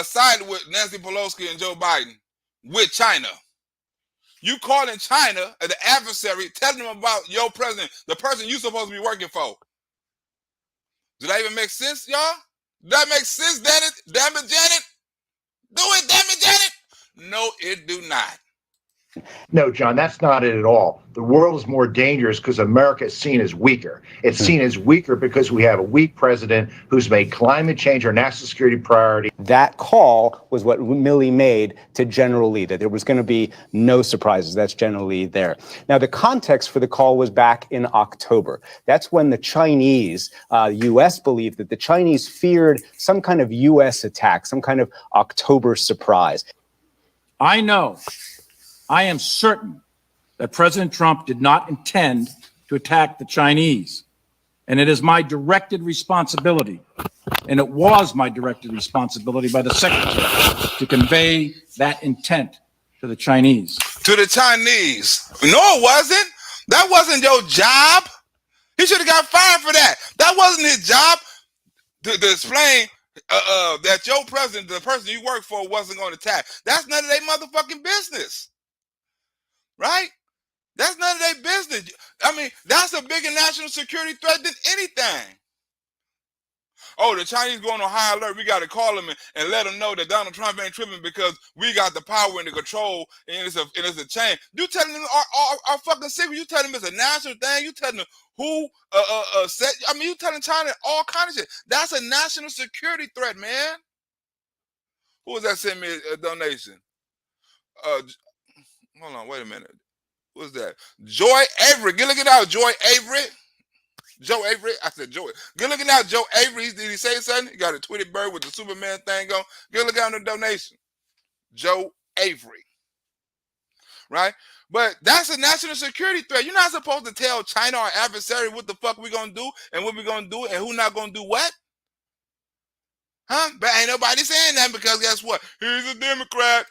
siding with Nancy Pelosi and Joe Biden with China. You calling China the adversary, telling them about your president, the person you're supposed to be working for. Does that even make sense, y'all? Does that make sense, damn it, Janet? Do it, damn it, Janet? No, it do not. No, John, that's not it at all. The world is more dangerous because America is seen as weaker. It's seen as weaker because we have a weak president who's made climate change our national security priority. That call was what Milley made to General Lee, that there was going to be no surprises. That's General Lee there. Now, the context for the call was back in October. That's when the Chinese, U.S. believed that the Chinese feared some kind of U.S. attack, some kind of October surprise. I am certain that President Trump did not intend to attack the Chinese. And it is my directed responsibility, and it was my directed responsibility by the Secretary to convey that intent to the Chinese. To the Chinese. No, it wasn't. That wasn't your job. He should have got fired for that. That wasn't his job to explain that your president, the person you work for, wasn't going to attack. That's none of their motherfucking business. Right? That's none of their business. I mean, that's a bigger national security threat than anything. Oh, the Chinese going on high alert. We got to call them and let them know that Donald Trump ain't tripping because we got the power and the control, and it's a chain. You telling them our fucking secret. You telling them it's a national thing. You telling them who set. I mean, you telling China all kind of shit. That's a national security threat, man. Who was that sending me a donation? Hold on, wait a minute. What's that? Joy Avery. Get looking out, Joy Avery. Joe Avery. I said Joy. Get looking out, Joe Avery. Did he say something? He got a Tweety bird with the Superman thing on. Get looking out on the donation. Joe Avery. Right? But that's a national security threat. You're not supposed to tell China, our adversary, what the fuck we gonna do and what we gonna do and who not gonna do what. Huh? But ain't nobody saying that because guess what? He's a Democrat.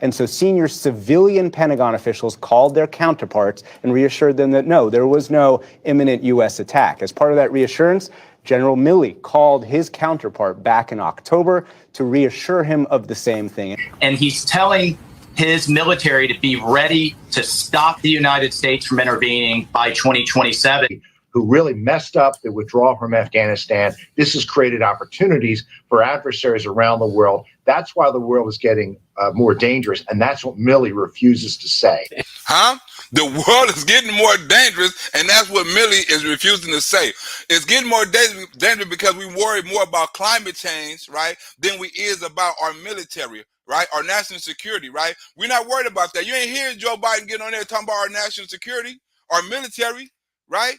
And so senior civilian Pentagon officials called their counterparts and reassured them that no, there was no imminent U.S. attack. As part of that reassurance, General Milley called his counterpart back in October to reassure him of the same thing. And he's telling his military to be ready to stop the United States from intervening by 2027. Who really messed up the withdrawal from Afghanistan. This has created opportunities for adversaries around the world. That's why the world is getting more dangerous, and that's what Milley refuses to say. Huh? The world is getting more dangerous, and that's what Milley is refusing to say. It's getting more dangerous because we worry more about climate change, right, than we is about our military, right, our national security, right? We're not worried about that. You ain't hearing Joe Biden getting on there talking about our national security, our military, right?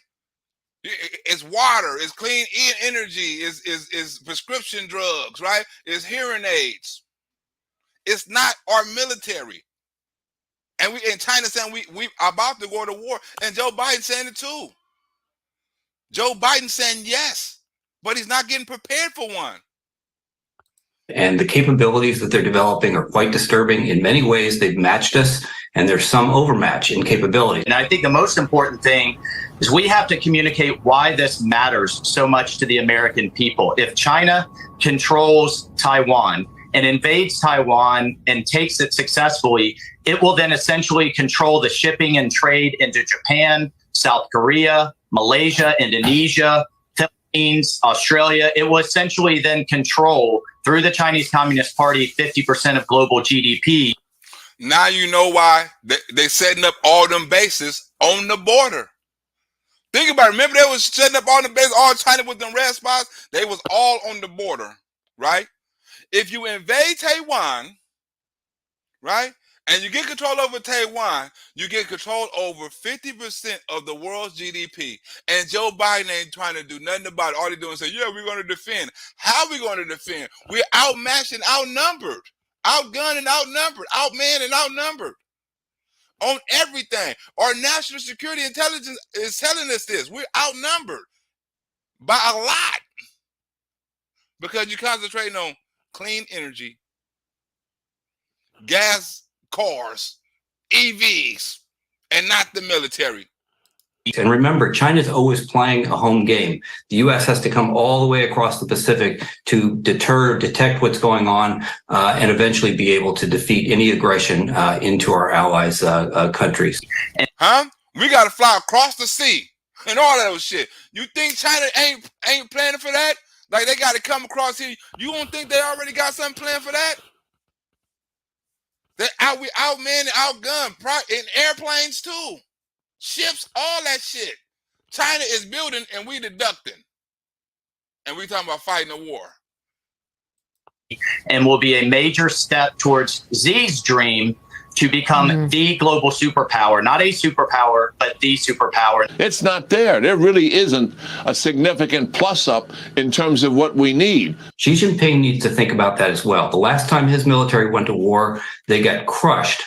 It's water, it's clean energy, it's prescription drugs, right? It's hearing aids. It's not our military. And China saying we about to go to war, and Joe Biden saying it too. Joe Biden saying yes, but he's not getting prepared for one. And the capabilities that they're developing are quite disturbing. In many ways, they've matched us, and there's some overmatch in capability. And I think the most important thing is we have to communicate why this matters so much to the American people. If China controls Taiwan and invades Taiwan and takes it successfully, it will then essentially control the shipping and trade into Japan, South Korea, Malaysia, Indonesia. Australia. It will essentially then control, through the Chinese Communist Party, 50% of global GDP. Now you know why they setting up all them bases on the border. Think about it. Remember they was setting up all the bases, all China with them red spots? They was all on the border, right? If you invade Taiwan, right, and you get control over Taiwan, you get control over 50% of the world's GDP. And Joe Biden ain't trying to do nothing about it. All they're doing is say, yeah, we're going to defend. How are we going to defend? We're outmatched and outnumbered, outgunned and outnumbered, outmanned and outnumbered on everything. Our national security intelligence is telling us this. We're outnumbered by a lot because you're concentrating on clean energy, gas cars, EVs, and not the military. And remember, China's always playing a home game. The U.S. has to come all the way across the Pacific to detect what's going on, and eventually be able to defeat any aggression into our allies' countries. Huh? We got to fly across the sea and all that shit. You think China ain't planning for that? Like they got to come across here. You don't think they already got something planned for that? We outmanned and outgunned in airplanes too, ships, all that shit. China is building and we deducting, and we talking about fighting a war. And will be a major step towards Xi's dream to become the global superpower, not a superpower, but the superpower. It's not there. There really isn't a significant plus up in terms of what we need. Xi Jinping needs to think about that as well. The last time his military went to war, they got crushed,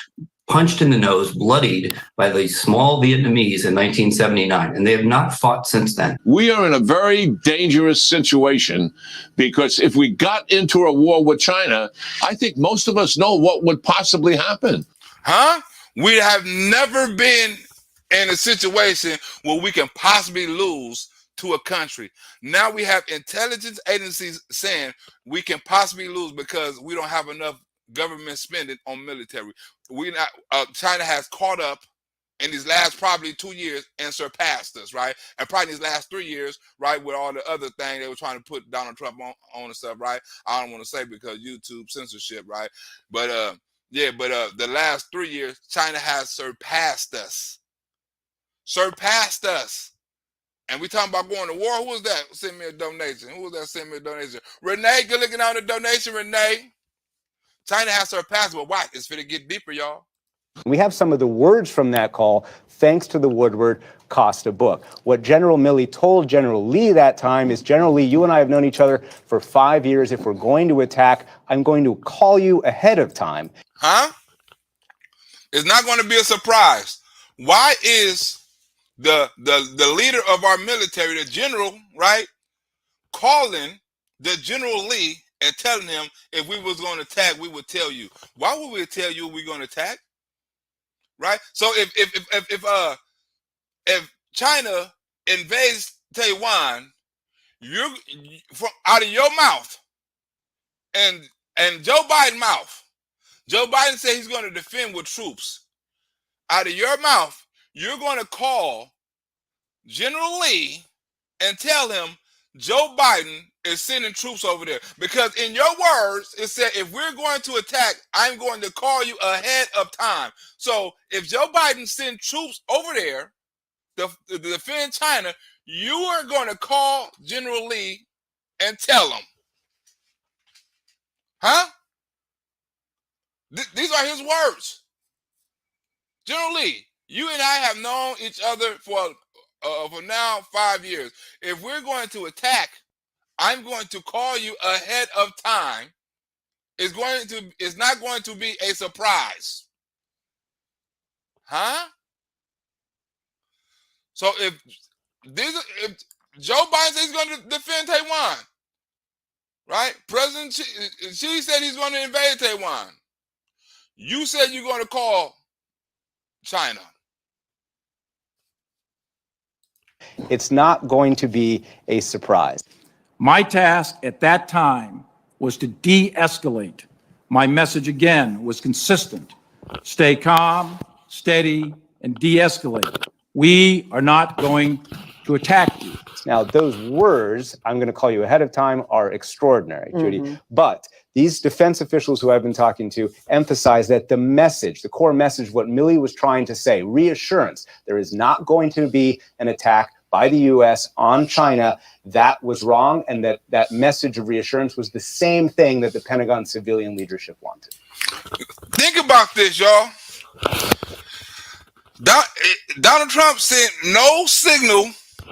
punched in the nose, bloodied by the small Vietnamese in 1979, and they have not fought since then. We are in a very dangerous situation because if we got into a war with China, I think most of us know what would possibly happen. Huh? We have never been in a situation where we can possibly lose to a country. Now we have intelligence agencies saying we can possibly lose because we don't have enough government spending on military. China has caught up in these last probably 2 years and surpassed us, right? And probably these last 3 years, right, with all the other things they were trying to put Donald Trump on and stuff, right? I don't want to say because YouTube censorship, right? But the last 3 years, China has surpassed us. Surpassed us. And we talking about going to war. Who was that? Send me a donation. Who was that? Send me a donation. Renee, good looking on the donation, Renee. China has surpassed, but watch, it's finna get deeper, y'all. We have some of the words from that call, thanks to the Woodward Costa book. What General Milley told General Lee that time is, General Lee, you and I have known each other for 5 years. If we're going to attack, I'm going to call you ahead of time. Huh? It's not going to be a surprise. Why is the leader of our military, the general, right, calling the General Lee and telling him if we was going to attack, we would tell you? Why would we tell you we're going to attack? Right? So if China invades Taiwan, you're from out of your mouth and Joe Biden's mouth, Joe Biden said he's going to defend with troops. Out of your mouth, you're going to call General Lee and tell him Joe Biden is sending troops over there. Because in your words, it said, if we're going to attack, I'm going to call you ahead of time. So if Joe Biden sends troops over there to defend China, you are going to call General Lee and tell him. Huh? These are his words. General Lee, you and I have known each other for now 5 years. If we're going to attack, I'm going to call you ahead of time. It's not going to be a surprise. Huh? So if Joe Biden says he's going to defend Taiwan, right? President Xi said he's going to invade Taiwan. You said you're going to call China. It's not going to be a surprise. My task at that time was to de-escalate. My message again was consistent. Stay calm, steady, and de-escalate. We are not going to attack you. Now, those words, I'm going to call you ahead of time, are extraordinary, Judy. But these defense officials who I've been talking to emphasize that the message, the core message, what Milley was trying to say, reassurance, there is not going to be an attack by the U.S. on China, that was wrong, and that message of reassurance was the same thing that the Pentagon civilian leadership wanted. Think about this, y'all. Donald Trump sent no signal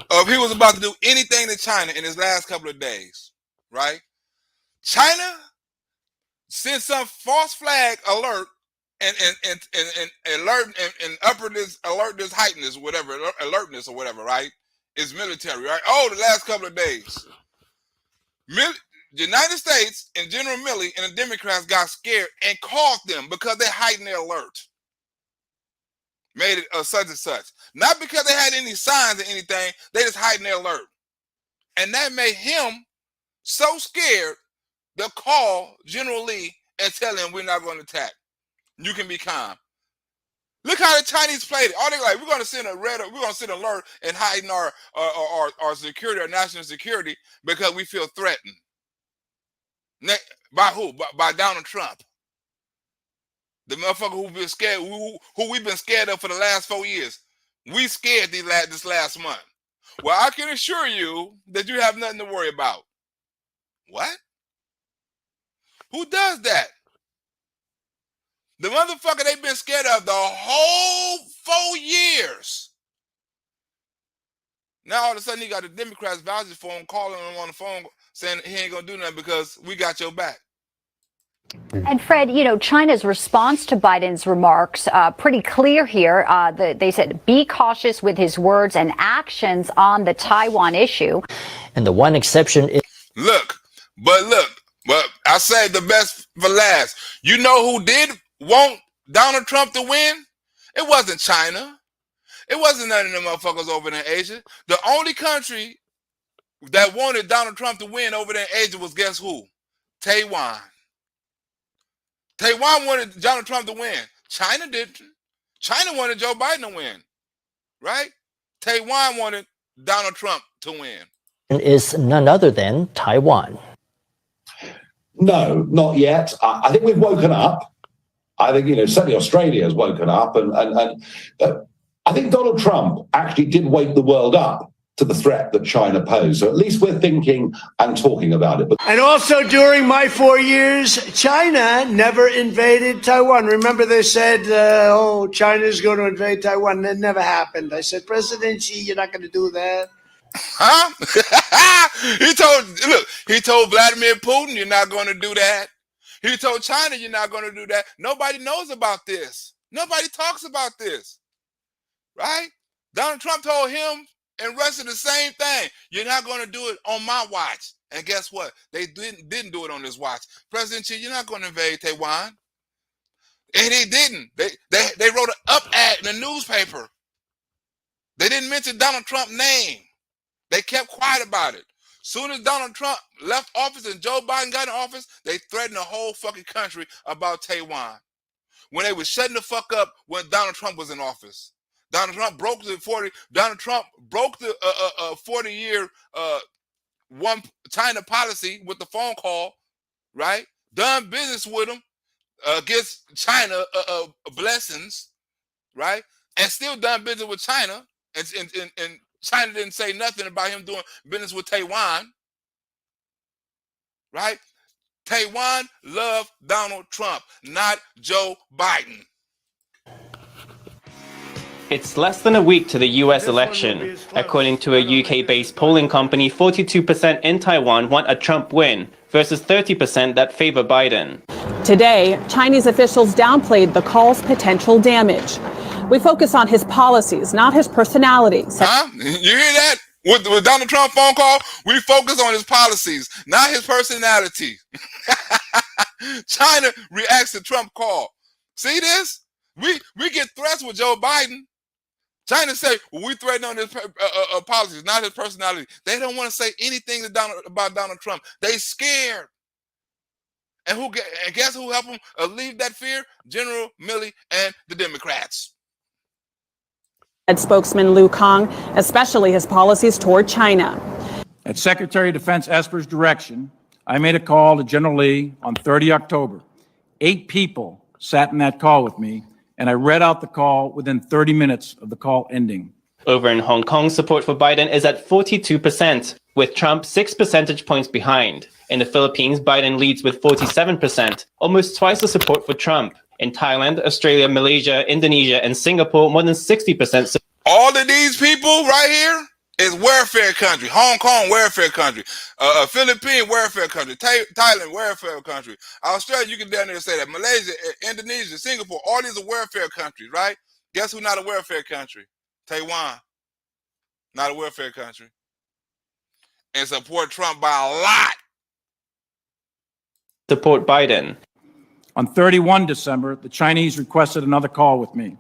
of he was about to do anything to China in his last couple of days, right? China sent some false flag alert and alert and alertness, heightened whatever, alertness or whatever, right? It's military, right? Oh, the last couple of days. The United States and General Milley and the Democrats got scared and called them because they heightened their alert. Made it such and such. Not because they had any signs or anything, they just heightened their alert. And that made him so scared they'll call General Lee and tell him we're not going to attack. You can be calm. Look how the Chinese played it. All they like, we're going to send an alert and heighten our security, our national security, because we feel threatened. By who? By Donald Trump. The motherfucker who been scared, who we've been scared of for the last 4 years. We scared this last month. Well, I can assure you that you have nothing to worry about. What? Who does that? The motherfucker they've been scared of the whole 4 years. Now all of a sudden he got the Democrats vouching for him, calling him on the phone, saying he ain't gonna do nothing because we got your back. And Fred, you know, China's response to Biden's remarks, pretty clear here. They said, be cautious with his words and actions on the Taiwan issue. And the one exception is... Look, but I saved the best for last. You know who did want Donald Trump to win? It wasn't China. It wasn't none of them motherfuckers over there in Asia. The only country that wanted Donald Trump to win over there in Asia was, guess who? Taiwan. Taiwan wanted Donald Trump to win. China didn't. China wanted Joe Biden to win, right? Taiwan wanted Donald Trump to win. Is none other than Taiwan. No, not yet. I think we've woken up. I think, certainly Australia has woken up. And I think Donald Trump actually did wake the world up to the threat that China posed. So at least we're thinking and talking about it. And also during my 4 years, China never invaded Taiwan. Remember they said, China's going to invade Taiwan. That never happened. I said, President Xi, you're not going to do that. Huh? He told Vladimir Putin, you're not going to do that. He told China, you're not going to do that. Nobody knows about this. Nobody talks about this, right? Donald Trump told him and Russia the same thing. You're not going to do it on my watch. And guess what? They didn't do it on his watch. President Xi, you're not going to invade Taiwan. And they didn't. They wrote an up ad in the newspaper. They didn't mention Donald Trump's name. They kept quiet about it. Soon as Donald Trump left office and Joe Biden got in office, they threatened the whole fucking country about Taiwan. When they was shutting the fuck up when Donald Trump was in office. Donald Trump broke the 40-year one China policy with the phone call, right? Done business with them, against China blessings, right? And still done business with China, and China didn't say nothing about him doing business with Taiwan, right? Taiwan loved Donald Trump, not Joe Biden. It's less than a week to the US election. According to a UK-based polling company, 42% in Taiwan want a Trump win versus 30% that favor Biden. Today, Chinese officials downplayed the call's potential damage. We focus on his policies, not his personality. Huh? You hear that? With Donald Trump phone call, we focus on his policies, not his personality. China reacts to Trump call. See this? We get threats with Joe Biden. China say, well, we threaten on his policies, not his personality. They don't want to say anything about Donald Trump. They scared. And guess who helped them alleviate that fear? General Milley and the Democrats. Spokesman Liu Kang, especially his policies toward China. At Secretary of Defense Esper's direction, I made a call to General Lee on 30 October. 8 people sat in that call with me, and I read out the call within 30 minutes of the call ending. Over in Hong Kong, support for Biden is at 42%, with Trump 6 percentage points behind. In the Philippines, Biden leads with 47%, almost twice the support for Trump. In Thailand, Australia, Malaysia, Indonesia, and Singapore, more than 60%. All of these people right here is welfare country. Hong Kong, welfare country. Philippines, welfare country. Thailand, welfare country. Australia, you can down there say that. Malaysia, Indonesia, Singapore, all these are welfare countries, right? Guess who's not a welfare country? Taiwan. Not a welfare country. And support Trump by a lot. Support Biden. On 31 December, the Chinese requested another call with me.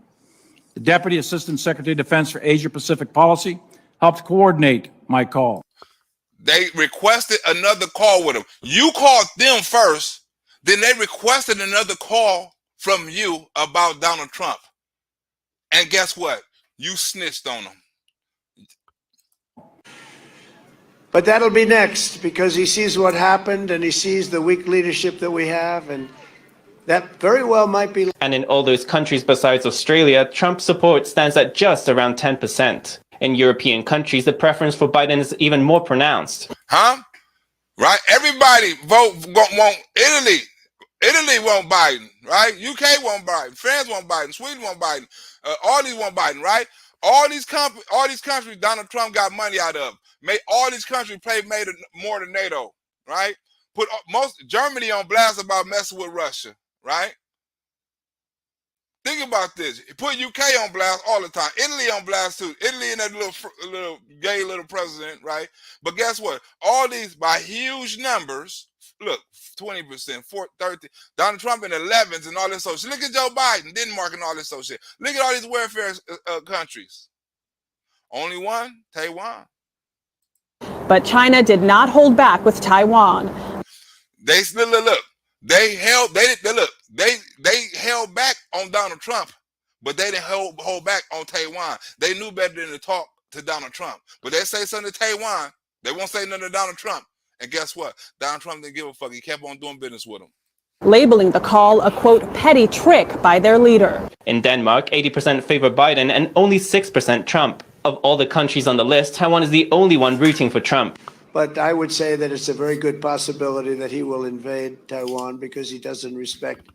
The Deputy Assistant Secretary of Defense for Asia Pacific Policy helped coordinate my call. They requested another call with him. You called them first, then they requested another call from you about Donald Trump. And guess what? You snitched on them. But that'll be next because he sees what happened and he sees the weak leadership that we have, and that very well might be. And in all those countries besides Australia, Trump's support stands at just around 10%. In European countries, the preference for Biden is even more pronounced. Huh? Right? Everybody want Italy. Italy want Biden, right? UK want Biden. France want Biden. Sweden want Biden. All these want Biden, right? All these countries Donald Trump got money out of. All these countries made more than NATO, right? Put most Germany on blast about messing with Russia, right? Think about this. Put UK on blast all the time. Italy on blast too. Italy and that little gay little president, right? But guess what? All these by huge numbers. Look, 20%, 30. Donald Trump in the 11s and all this social. Look at Joe Biden, Denmark and all this social. Look at all these welfare countries. Only one, Taiwan. But China did not hold back with Taiwan. They look. They held back on Donald Trump, but they didn't hold back on Taiwan. They knew better than to talk to Donald Trump. But they say something to Taiwan, they won't say nothing to Donald Trump. And guess what? Donald Trump didn't give a fuck. He kept on doing business with him. Labeling the call a, quote, petty trick by their leader. In Denmark, 80% favor Biden and only 6% Trump. Of all the countries on the list, Taiwan is the only one rooting for Trump. But I would say that it's a very good possibility that he will invade Taiwan because he doesn't respect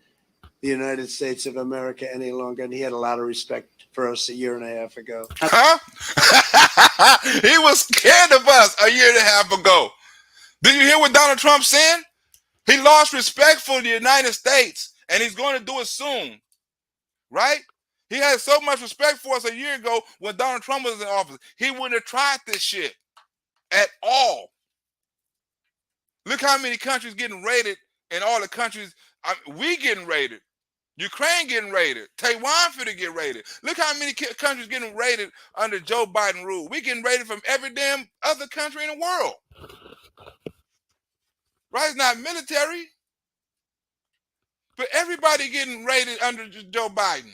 the United States of America any longer. And he had a lot of respect for us a year and a half ago. Huh? He was scared of us a year and a half ago. Did you hear what Donald Trump said? He lost respect for the United States, and he's going to do it soon. Right? He had so much respect for us a year ago when Donald Trump was in office. He wouldn't have tried this shit at all. Look how many countries getting raided, and all the countries, we getting raided. Ukraine getting raided. Taiwan finna get raided. Look how many countries getting raided under Joe Biden rule. We getting raided from every damn other country in the world. Right? It's not military. But everybody getting raided under Joe Biden.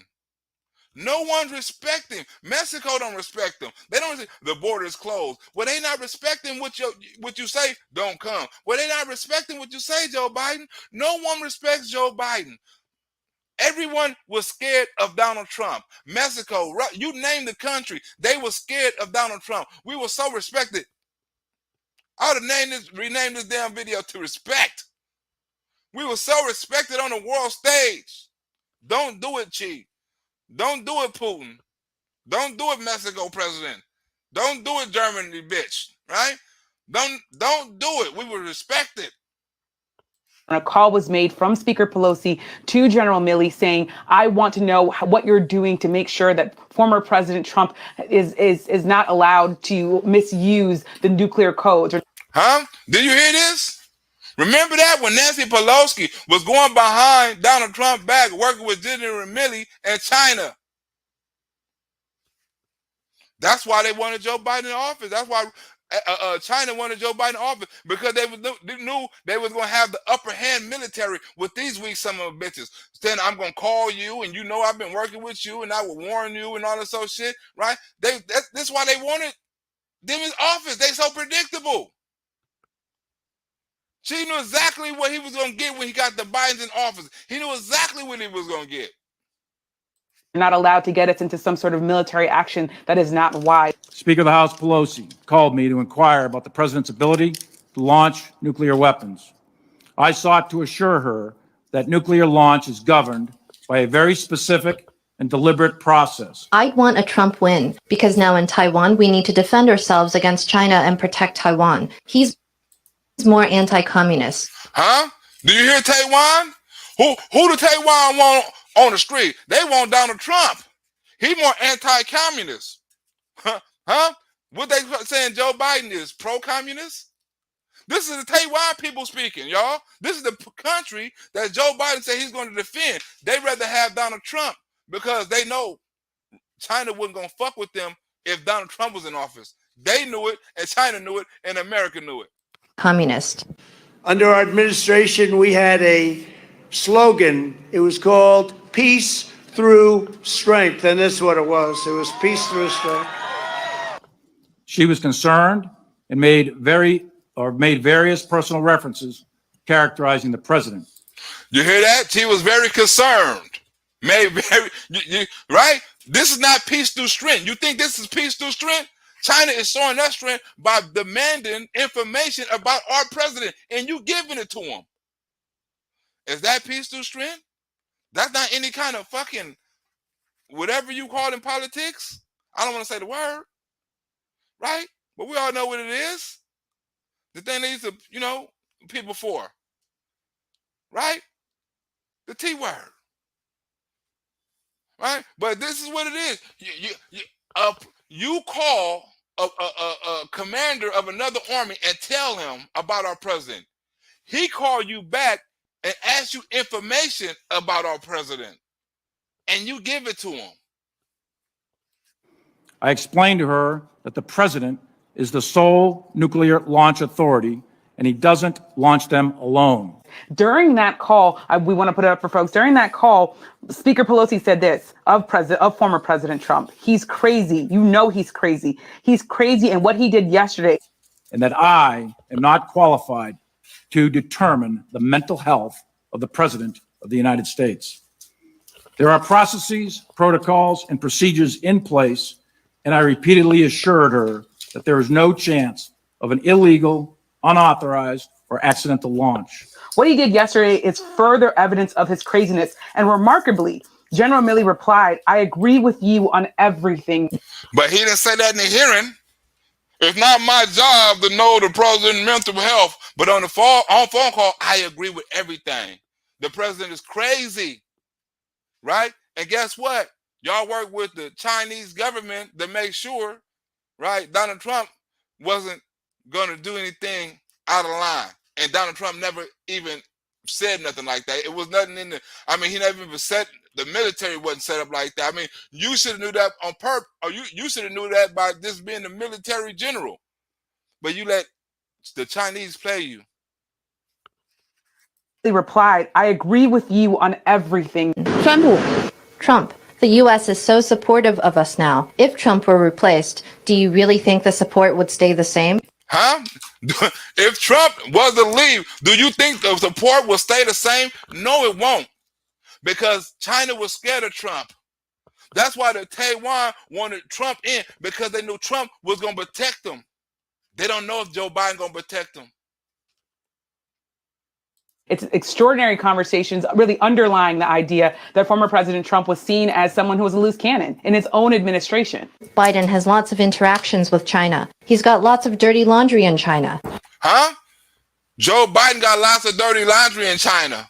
No one's respecting. Mexico don't respect them. They don't say the border is closed. Well, they not respecting what you say, don't come. Well, they not respecting what you say, Joe Biden. No one respects Joe Biden. Everyone was scared of Donald Trump. Mexico, you name the country, they were scared of Donald Trump. We were so respected. I would have renamed this damn video to respect. We were so respected on the world stage. Don't do it, Chi. Don't do it, Putin. Don't do it, Mexico president. Don't do it, Germany, bitch. Right? Don't do it. We were respected. A call was made from Speaker Pelosi to General Milley saying, I want to know what you're doing to make sure that former President Trump is not allowed to misuse the nuclear codes. Huh? Did you hear this? Remember that when Nancy Pelosi was going behind Donald Trump back working with General Milley and China? That's why they wanted Joe Biden in office. That's why China wanted Joe Biden office because they knew they was going to have the upper hand military with these weak son of bitches. Saying, I'm going to call you, and you know I've been working with you, and I will warn you, and all this sort of shit, right? That's why they wanted them in office. They so predictable. She knew exactly what he was going to get when he got the Bidens in office. He knew exactly what he was going to get. You're not allowed to get us into some sort of military action that is not wise. Speaker of the House Pelosi called me to inquire about the president's ability to launch nuclear weapons. I sought to assure her that nuclear launch is governed by a very specific and deliberate process. I'd want a Trump win, because now in Taiwan, we need to defend ourselves against China and protect Taiwan. He's more anti-communist. Huh? Do you hear Taiwan? Who do Taiwan want on the street? They want Donald Trump. He more anti-communist. Huh? What they saying Joe Biden is pro-communist? This is the Taiwan people speaking, y'all. This is the country that Joe Biden said he's going to defend. They'd rather have Donald Trump because they know China wasn't going to fuck with them if Donald Trump was in office. They knew it, and China knew it, and America knew it. Communist. Under our administration, we had a slogan. It was called Peace Through Strength, and that's what it was. It was peace through strength. She was concerned and made various personal references characterizing the president. You hear that? She was very concerned. Right? This is not peace through strength. You think this is peace through strength? China is showing that strength by demanding information about our president, and you giving it to them. Is that peace through strength? That's not any kind of fucking whatever you call it in politics. I don't want to say the word, right? But we all know what it is. The thing they used to, people for, right? The T word, right? But this is what it is. You call a commander of another army and tell him about our president. He called you back and ask you information about our president, and you give it to him. I explained to her that the president is the sole nuclear launch authority, and he doesn't launch them alone. During that call, we want to put it up for folks. During that call, Speaker Pelosi said this of former President Trump. He's crazy. You know he's crazy. He's crazy, and what he did yesterday. And that I am not qualified to determine the mental health of the President of the United States. There are processes, protocols, and procedures in place, and I repeatedly assured her that there is no chance of an illegal, unauthorized, or accidental launch. What he did yesterday is further evidence of his craziness. And remarkably, General Milley replied, I agree with you on everything. But he didn't say that in the hearing. It's not my job to know the president's mental health, but on phone call, I agree with everything. The president is crazy, right? And guess what? Y'all work with the Chinese government to make sure, right, Donald Trump wasn't going to do anything out of line. And Donald Trump never even said nothing like that. It was nothing in he never even said the military wasn't set up like that. I mean, you should have knew that on purpose, or you should have knew that by this being the military general. But you let the Chinese play you. He replied, I agree with you on everything. Trump. The U.S. is so supportive of us now. If Trump were replaced, do you really think the support would stay the same? Huh? If Trump was to leave, do you think the support will stay the same? No, it won't. Because China was scared of Trump. That's why the Taiwan wanted Trump in, because they knew Trump was going to protect them. They don't know if Joe Biden going to protect them. It's extraordinary conversations really underlying the idea that former President Trump was seen as someone who was a loose cannon in his own administration. Biden has lots of interactions with China. He's got lots of dirty laundry in China. Huh? Joe Biden got lots of dirty laundry in China.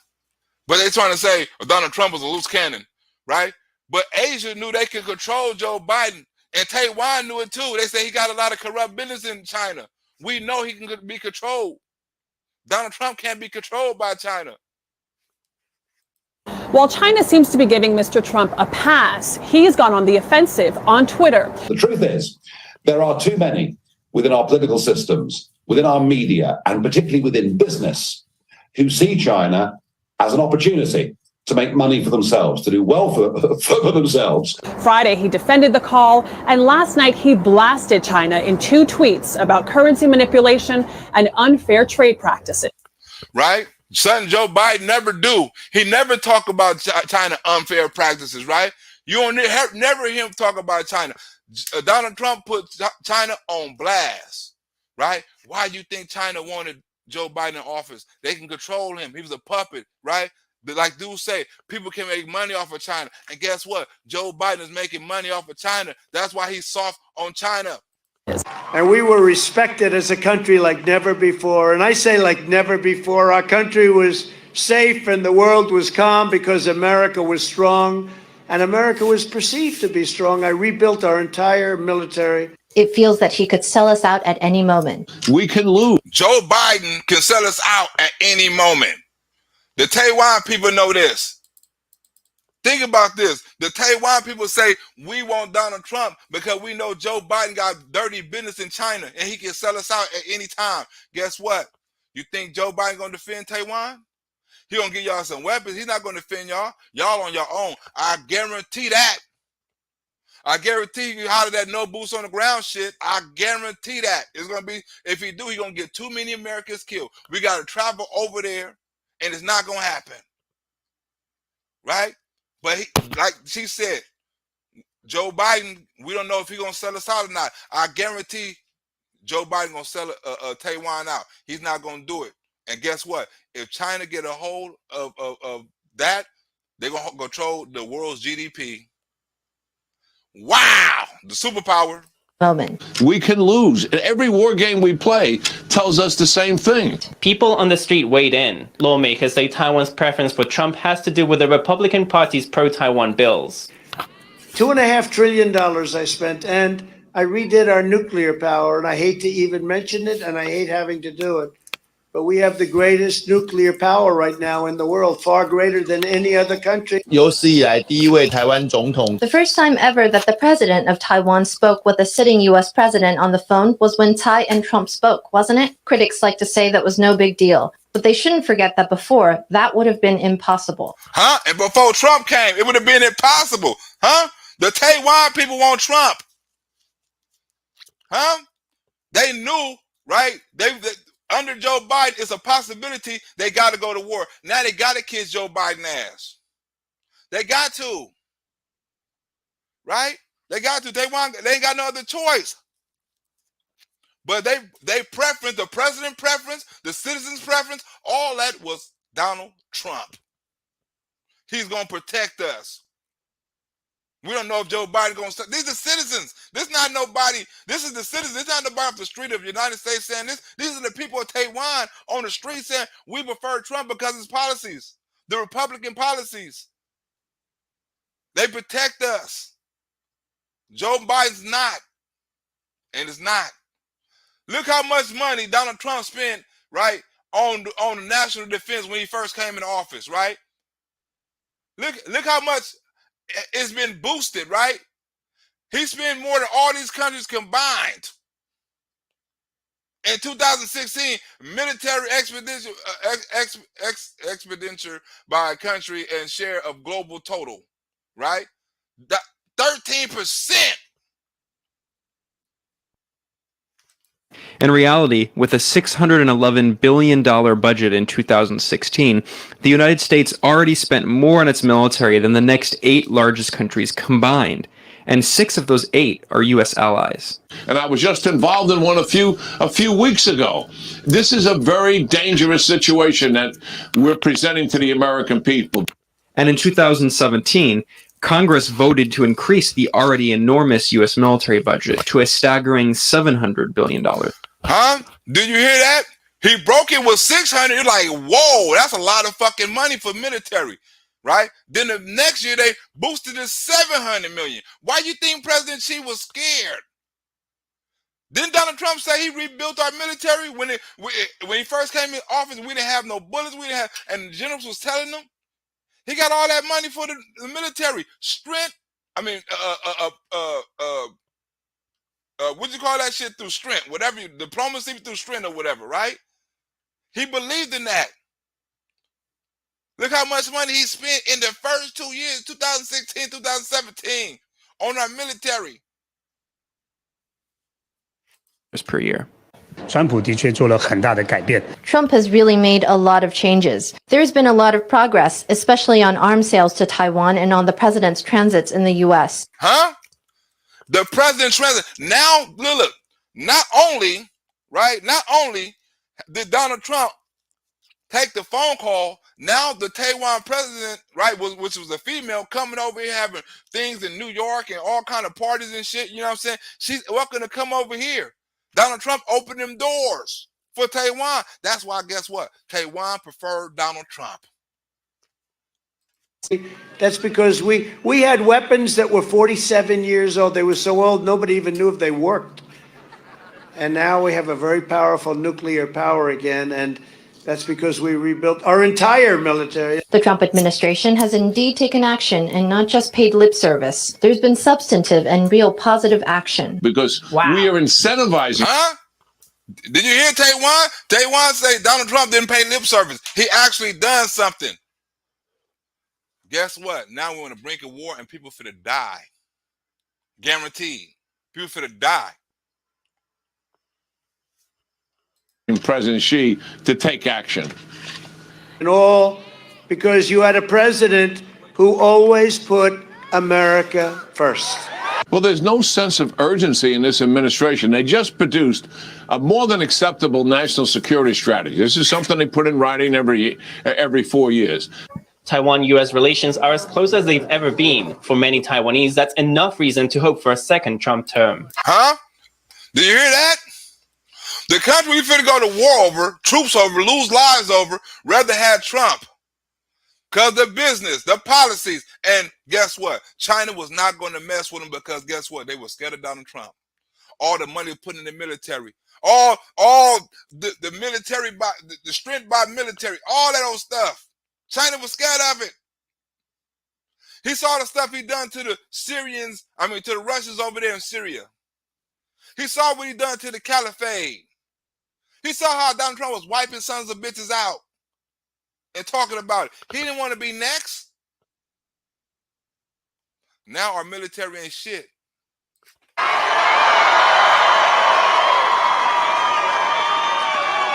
But they're trying to say Donald Trump was a loose cannon, right? But Asia knew they could control Joe Biden. And Taiwan knew it too. They say he got a lot of corrupt business in China. We know he can be controlled. Donald Trump can't be controlled by China. While China seems to be giving Mr. Trump a pass, he's gone on the offensive on Twitter. The truth is, there are too many within our political systems, within our media, and particularly within business, who see China as an opportunity to make money for themselves, to do well for themselves. Friday, he defended the call, and last night he blasted China in 2 tweets about currency manipulation and unfair trade practices. Right? Something Joe Biden never do. He never talk about China unfair practices, right? You don't never hear him talk about China. Donald Trump put China on blast, right? Why do you think China wanted Joe Biden in office? They can control him. He was a puppet, right? But like dudes say, people can make money off of China. And guess what? Joe Biden is making money off of China. That's why he's soft on China. And we were respected as a country like never before. And I say like never before. Our country was safe and the world was calm because America was strong. And America was perceived to be strong. I rebuilt our entire military. It feels that he could sell us out at any moment. We can lose. Joe Biden can sell us out at any moment. The Taiwan people know this. Think about this. The Taiwan people say, we want Donald Trump because we know Joe Biden got dirty business in China and he can sell us out at any time. Guess what? You think Joe Biden going to defend Taiwan? He going to give y'all some weapons. He's not going to defend y'all. Y'all on your own. I guarantee that. I guarantee you out of that no boots on the ground shit, I guarantee that. It's going to be, if he do, he's going to get too many Americans killed. We got to travel over there and it's not going to happen. Right? But he, like she said, Joe Biden, we don't know if he's going to sell us out or not. I guarantee Joe Biden going to sell Taiwan out. He's not going to do it. And guess what? If China get a hold of that, they're going to control the world's GDP. Wow! The superpower. Moment. We can lose. And every war game we play tells us the same thing. People on the street weighed in. Lawmakers say Taiwan's preference for Trump has to do with the Republican Party's pro-Taiwan bills. $2.5 trillion I spent, and I redid our nuclear power, and I hate to even mention it, and I hate having to do it. But we have the greatest nuclear power right now in the world, far greater than any other country. The first time ever that the president of Taiwan spoke with a sitting U.S. president on the phone was when Tsai and Trump spoke, wasn't it? Critics like to say that was no big deal, but they shouldn't forget that before, that would have been impossible. Huh? And before Trump came, it would have been impossible. Huh? The Taiwan people want Trump. Huh? They knew, right? They under Joe Biden, it's a possibility they got to go to war. Now they got to kiss Joe Biden ass. They got to. Right? They got to. They ain't got no other choice. But they preference, the president preference, the citizens preference, all that was Donald Trump. He's going to protect us. We don't know if Joe Biden going to... These are citizens. This is not nobody. This is the citizens. This is not nobody off the street of the United States saying this. These are the people of Taiwan on the street saying we prefer Trump because of his policies. The Republican policies. They protect us. Joe Biden's not. And it's not. Look how much money Donald Trump spent, right, on the national defense when he first came into office, right? Look how much it's been boosted, right? He spent more than all these countries combined. In 2016, military expenditure by a country and share of global total, right? 13%. In reality, with a $611 billion budget in 2016, the United States already spent more on its military than the next 8 largest countries combined, and 6 of those 8 are U.S. allies. And I was just involved in one a few weeks ago. This is a very dangerous situation that we're presenting to the American people. And in 2017, Congress voted to increase the already enormous U.S. military budget to a staggering $700 billion. Huh? Did you hear that? He broke it with 600. You're like, whoa, that's a lot of fucking money for military, right? Then the next year they boosted it 700 million. Why do you think President Xi was scared? Didn't Donald Trump say he rebuilt our military when he first came in office? We didn't have no bullets. We didn't have, and the generals was telling them he got all that money for the military strength. I mean, what you call that shit, through strength, whatever, diplomacy through strength or whatever, right? He believed in that. Look how much money he spent in the first 2 years, 2016, 2017, on our military. Per year. Trump has really made a lot of changes. There's been a lot of progress, especially on arms sales to Taiwan and on the president's transits in the U.S. Huh? The president's transit. Now, look, not only did Donald Trump take the phone call, now the Taiwan president, right, which was a female, coming over here having things in New York and all kind of parties and shit, you know what I'm saying? She's welcome to come over here. Donald Trump opened them doors for Taiwan. That's why, guess what? Taiwan preferred Donald Trump. That's because we had weapons that were 47 years old. They were so old, nobody even knew if they worked. And now we have a very powerful nuclear power again, and that's because we rebuilt our entire military. The Trump administration has indeed taken action and not just paid lip service. There's been substantive and real positive action. Because we are incentivizing. Huh? Did you hear Taiwan? Taiwan say Donald Trump didn't pay lip service. He actually done something. Guess what? Now we're on the brink of war and people finna die. Guaranteed. People finna die. President Xi to take action. And all because you had a president who always put America first. Well, there's no sense of urgency in this administration. They just produced a more than acceptable national security strategy. This is something they put in writing every 4 years. Taiwan-U.S. relations are as close as they've ever been. For many Taiwanese, that's enough reason to hope for a second Trump term. Huh? Did you hear that? The country we finna go to war over, troops over, lose lives over, rather have Trump. Because the business, the policies, and guess what? China was not going to mess with them because guess what? They were scared of Donald Trump. All the money put in the military, all the military, the strength by military, all that old stuff. China was scared of it. He saw the stuff he done to the Syrians, to the Russians over there in Syria. He saw what he done to the caliphate. He saw how Donald Trump was wiping sons of bitches out and talking about it. He didn't want to be next. Now our military ain't shit.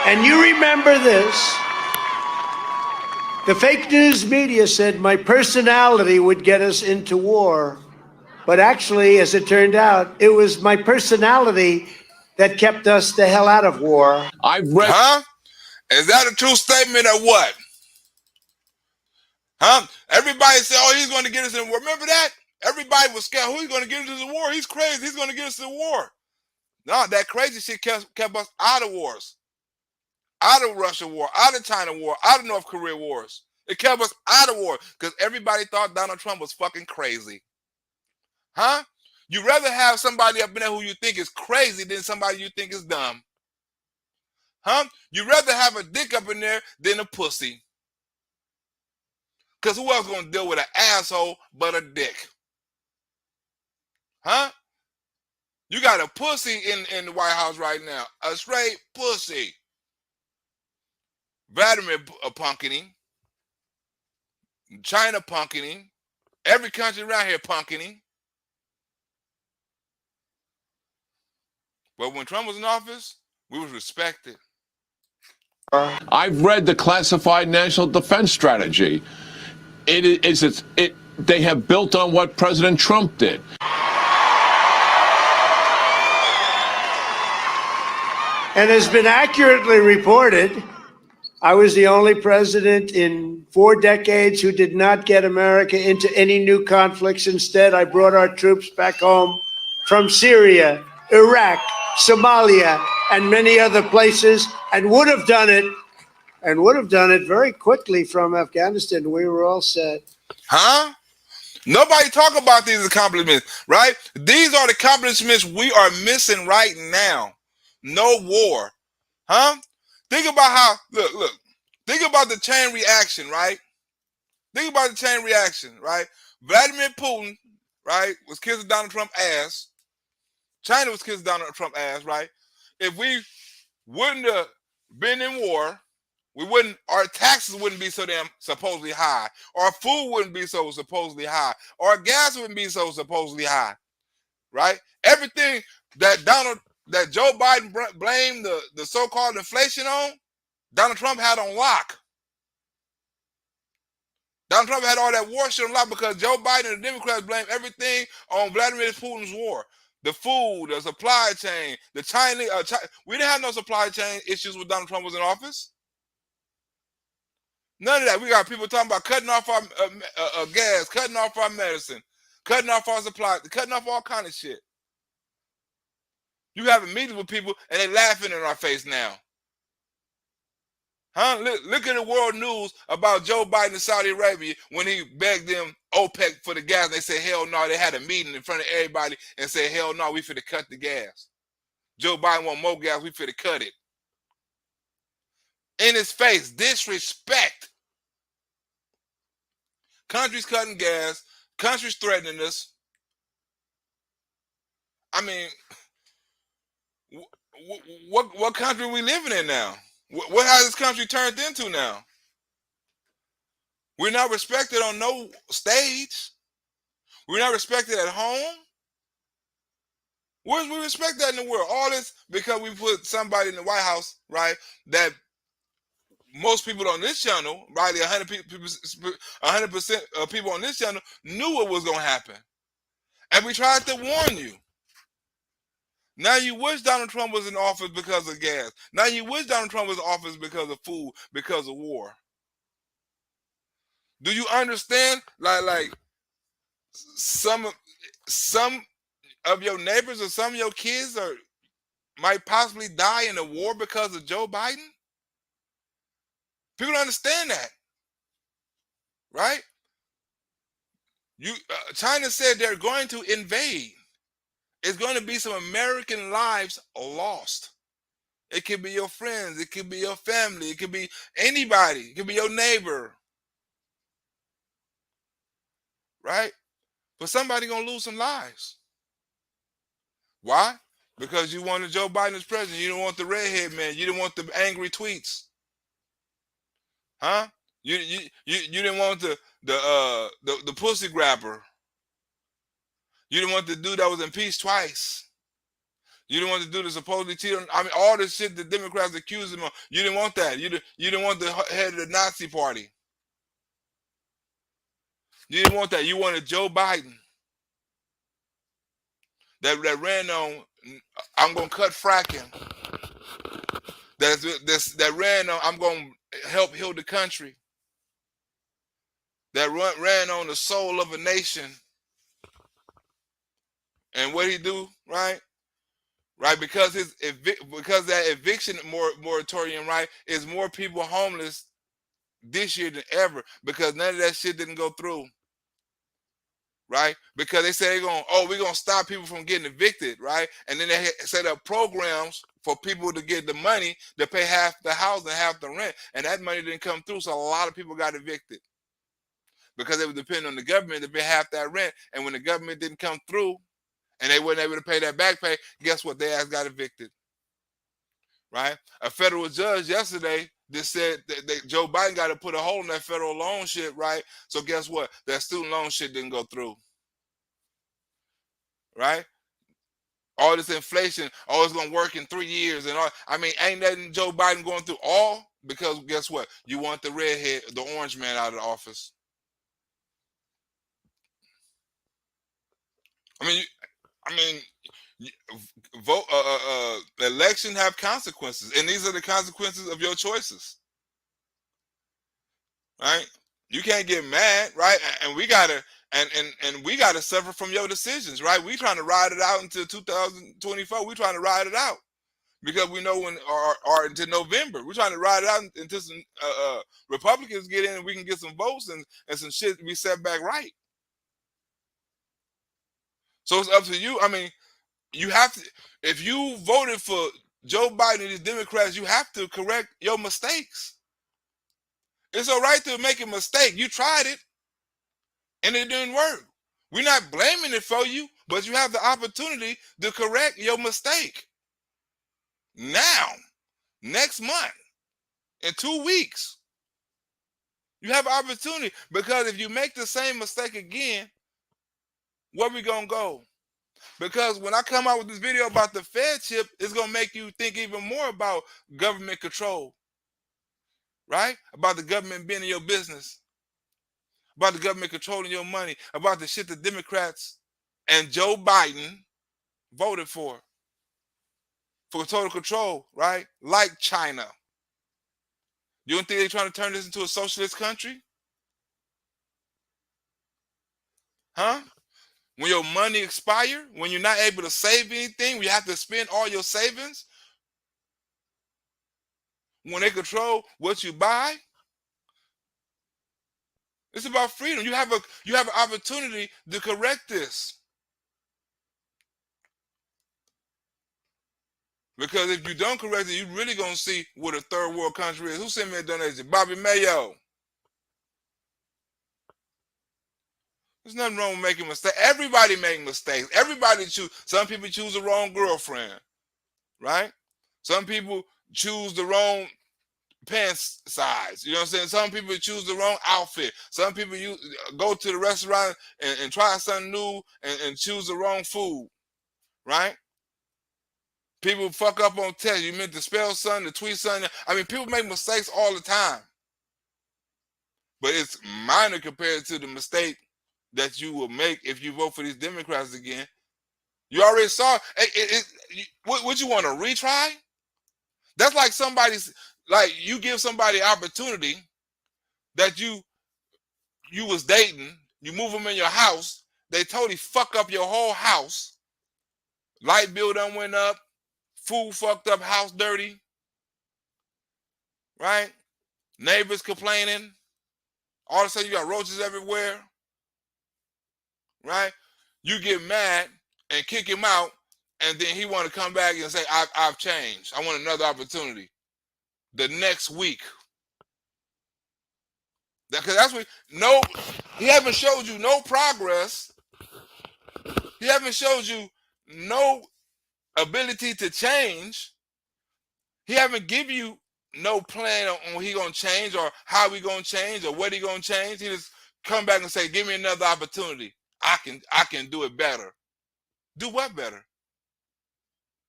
And you remember this. The fake news media said my personality would get us into war. But actually, as it turned out, it was my personality that kept us the hell out of war. I've read. Huh? Is that a true statement or what? Huh? Everybody said, oh, he's going to get us in war. Remember that? Everybody was scared. Who's going to get us into the war? He's crazy. He's going to get us in the war. No, that crazy shit kept us out of wars. Out of Russia war, out of China war, out of North Korea wars. It kept us out of war because everybody thought Donald Trump was fucking crazy. Huh? You'd rather have somebody up in there who you think is crazy than somebody you think is dumb. Huh? You'd rather have a dick up in there than a pussy. Because who else gonna deal with an asshole but a dick? Huh? You got a pussy in the White House right now. A straight pussy. Vladimir punking. China punking. Every country around here punking. But when Trump was in office, we was respected. I've read the classified national defense strategy. They have built on what President Trump did. And has been accurately reported, I was the only president in 4 decades who did not get America into any new conflicts. Instead, I brought our troops back home from Syria, Iraq, Somalia, and many other places, and would have done it very quickly from Afghanistan. We were all set. Huh? Nobody talk about these accomplishments, right? These are the accomplishments we are missing right now. No war. Huh? Think about how, look. Think about the chain reaction, right? Think about the chain reaction, right? Vladimir Putin, right, was kissing Donald Trump's ass. China was kissing Donald Trump ass, right? If we wouldn't have been in war, our taxes wouldn't be so damn supposedly high. Our food wouldn't be so supposedly high. Our gas wouldn't be so supposedly high, right? Everything that Joe Biden blamed the so-called inflation on, Donald Trump had on lock. Donald Trump had all that war shit on lock because Joe Biden and the Democrats blamed everything on Vladimir Putin's war. The food, the supply chain, the Chinese. We didn't have no supply chain issues when Donald Trump was in office. None of that. We got people talking about cutting off our gas, cutting off our medicine, cutting off our supply, cutting off all kind of shit. You having meetings with people and they laughing in our face now. Huh? Look at the world news about Joe Biden in Saudi Arabia when he begged them OPEC for the gas. And they said, hell no. They had a meeting in front of everybody and said, hell no, we finna cut the gas. Joe Biden want more gas, we finna cut it. In his face, disrespect. Countries cutting gas, countries threatening us. I mean, what country are we living in now? What has this country turned into now? We're not respected on no stage. We're not respected at home. Where's we respect that in the world? All this because we put somebody in the White House, right? That most people on this channel, right? 100% of people on this channel knew what was going to happen, and we tried to warn you. Now you wish Donald Trump was in office because of gas. Now you wish Donald Trump was in office because of food, because of war. Do you understand? Like some of your neighbors or some of your kids might possibly die in a war because of Joe Biden? People don't understand that, right? China said they're going to invade. It's going to be some American lives lost. It could be your friends. It could be your family. It could be anybody. It could be your neighbor. Right? But somebody going to lose some lives. Why? Because you wanted Joe Biden as president. You didn't want the redhead man. You didn't want the angry tweets. Huh? You didn't want the pussy grabber. You didn't want the dude that was impeached twice. You didn't want to do the supposedly cheat on. I mean, all the shit the Democrats accused him of. You didn't want that. You didn't want the head of the Nazi party. You didn't want that. You wanted Joe Biden. That ran on. I'm gonna cut fracking. That ran on. I'm gonna help heal the country. That ran on the soul of a nation. And what he do, right? Right, because that eviction moratorium, right, is more people homeless this year than ever because none of that shit didn't go through, right? Because they say we're gonna stop people from getting evicted, right? And then they set up programs for people to get the money to pay half the house and half the rent, and that money didn't come through, so a lot of people got evicted because they were depending on the government to pay half that rent, and when the government didn't come through, and they weren't able to pay that back pay, guess what? Their ass got evicted, right? A federal judge yesterday just said that Joe Biden got to put a hole in that federal loan shit, right? So guess what? That student loan shit didn't go through, right? All this inflation, it's going to work in 3 years. And all. I mean, ain't that Joe Biden going through all? Because guess what? You want the redhead, the orange man out of the office. I mean, vote. Election have consequences, and these are the consequences of your choices, right? You can't get mad, right? And we gotta, and we gotta suffer from your decisions, right? We trying to ride it out until 2024. We trying to ride it out because we know when or until November. We're trying to ride it out until some Republicans get in and we can get some votes and some shit be set back right. So it's up to you. I mean, you have to, if you voted for Joe Biden and these Democrats, you have to correct your mistakes. It's all right to make a mistake. You tried it and it didn't work. We're not blaming it for you, but you have the opportunity to correct your mistake. Now, next month, in 2 weeks, you have an opportunity, because if you make the same mistake again, where we gonna go? Because when I come out with this video about the Fed chip, it's gonna make you think even more about government control, right? About the government being in your business, about the government controlling your money, about the shit the Democrats and Joe Biden voted for total control, right? Like China. You don't think they're trying to turn this into a socialist country? Huh? When your money expire, when you're not able to save anything, when you have to spend all your savings, when they control what you buy, it's about freedom. You have an opportunity to correct this. Because if you don't correct it, you're really gonna see what a third world country is. Who sent me a donation? Bobby Mayo. There's nothing wrong with making mistakes. Everybody make mistakes. Everybody choose. Some people choose the wrong girlfriend, right? Some people choose the wrong pants size. You know what I'm saying? Some people choose the wrong outfit. Some people go to the restaurant and try something new and choose the wrong food, right? People fuck up on tests. You meant to spell something, to tweet something. I mean, people make mistakes all the time. But it's minor compared to the mistake that you will make if you vote for these Democrats again. You already saw what you want to retry? That's like you give somebody opportunity that you was dating, you move them in your house, they totally fuck up your whole house. Light bill done went up, food fucked up, house dirty, right? Neighbors complaining. All of a sudden you got roaches everywhere, right? You get mad and kick him out, and then he want to come back and say, I've changed. I want another opportunity. The next week. Because that's what he haven't showed you no progress. He haven't showed you no ability to change. He haven't give you no plan on when he gonna change or how we gonna change or what he gonna change. He just come back and say, give me another opportunity. I can do it better. Do what better?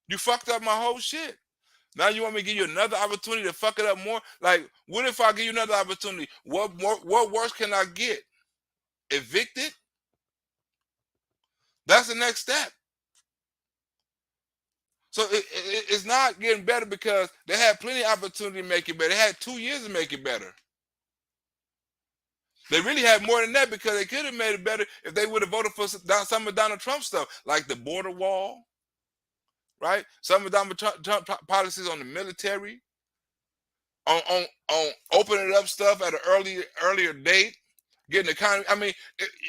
You fucked up my whole shit. Now you want me to give you another opportunity to fuck it up more? Like, what if I give you another opportunity? What worse can I get? Evicted? That's the next step. So it's not getting better because they had plenty of opportunity to make it better. They had 2 years to make it better. They really had more than that because they could have made it better if they would have voted for some of Donald Trump stuff, like the border wall, right? Some of Donald Trump policies on the military, on opening up stuff at an earlier date, getting the economy. I mean,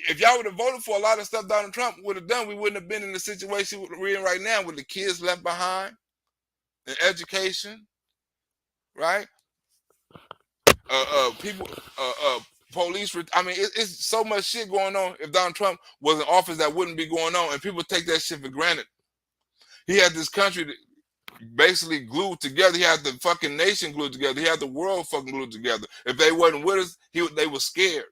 if y'all would have voted for a lot of stuff Donald Trump would have done, we wouldn't have been in the situation we're in right now with the kids left behind in education, right? People, police. I mean, it's so much shit going on. If Donald Trump was in office, that wouldn't be going on, and people take that shit for granted. He had this country basically glued together. He had the fucking nation glued together. He had the world fucking glued together. If they wasn't with us, they were scared,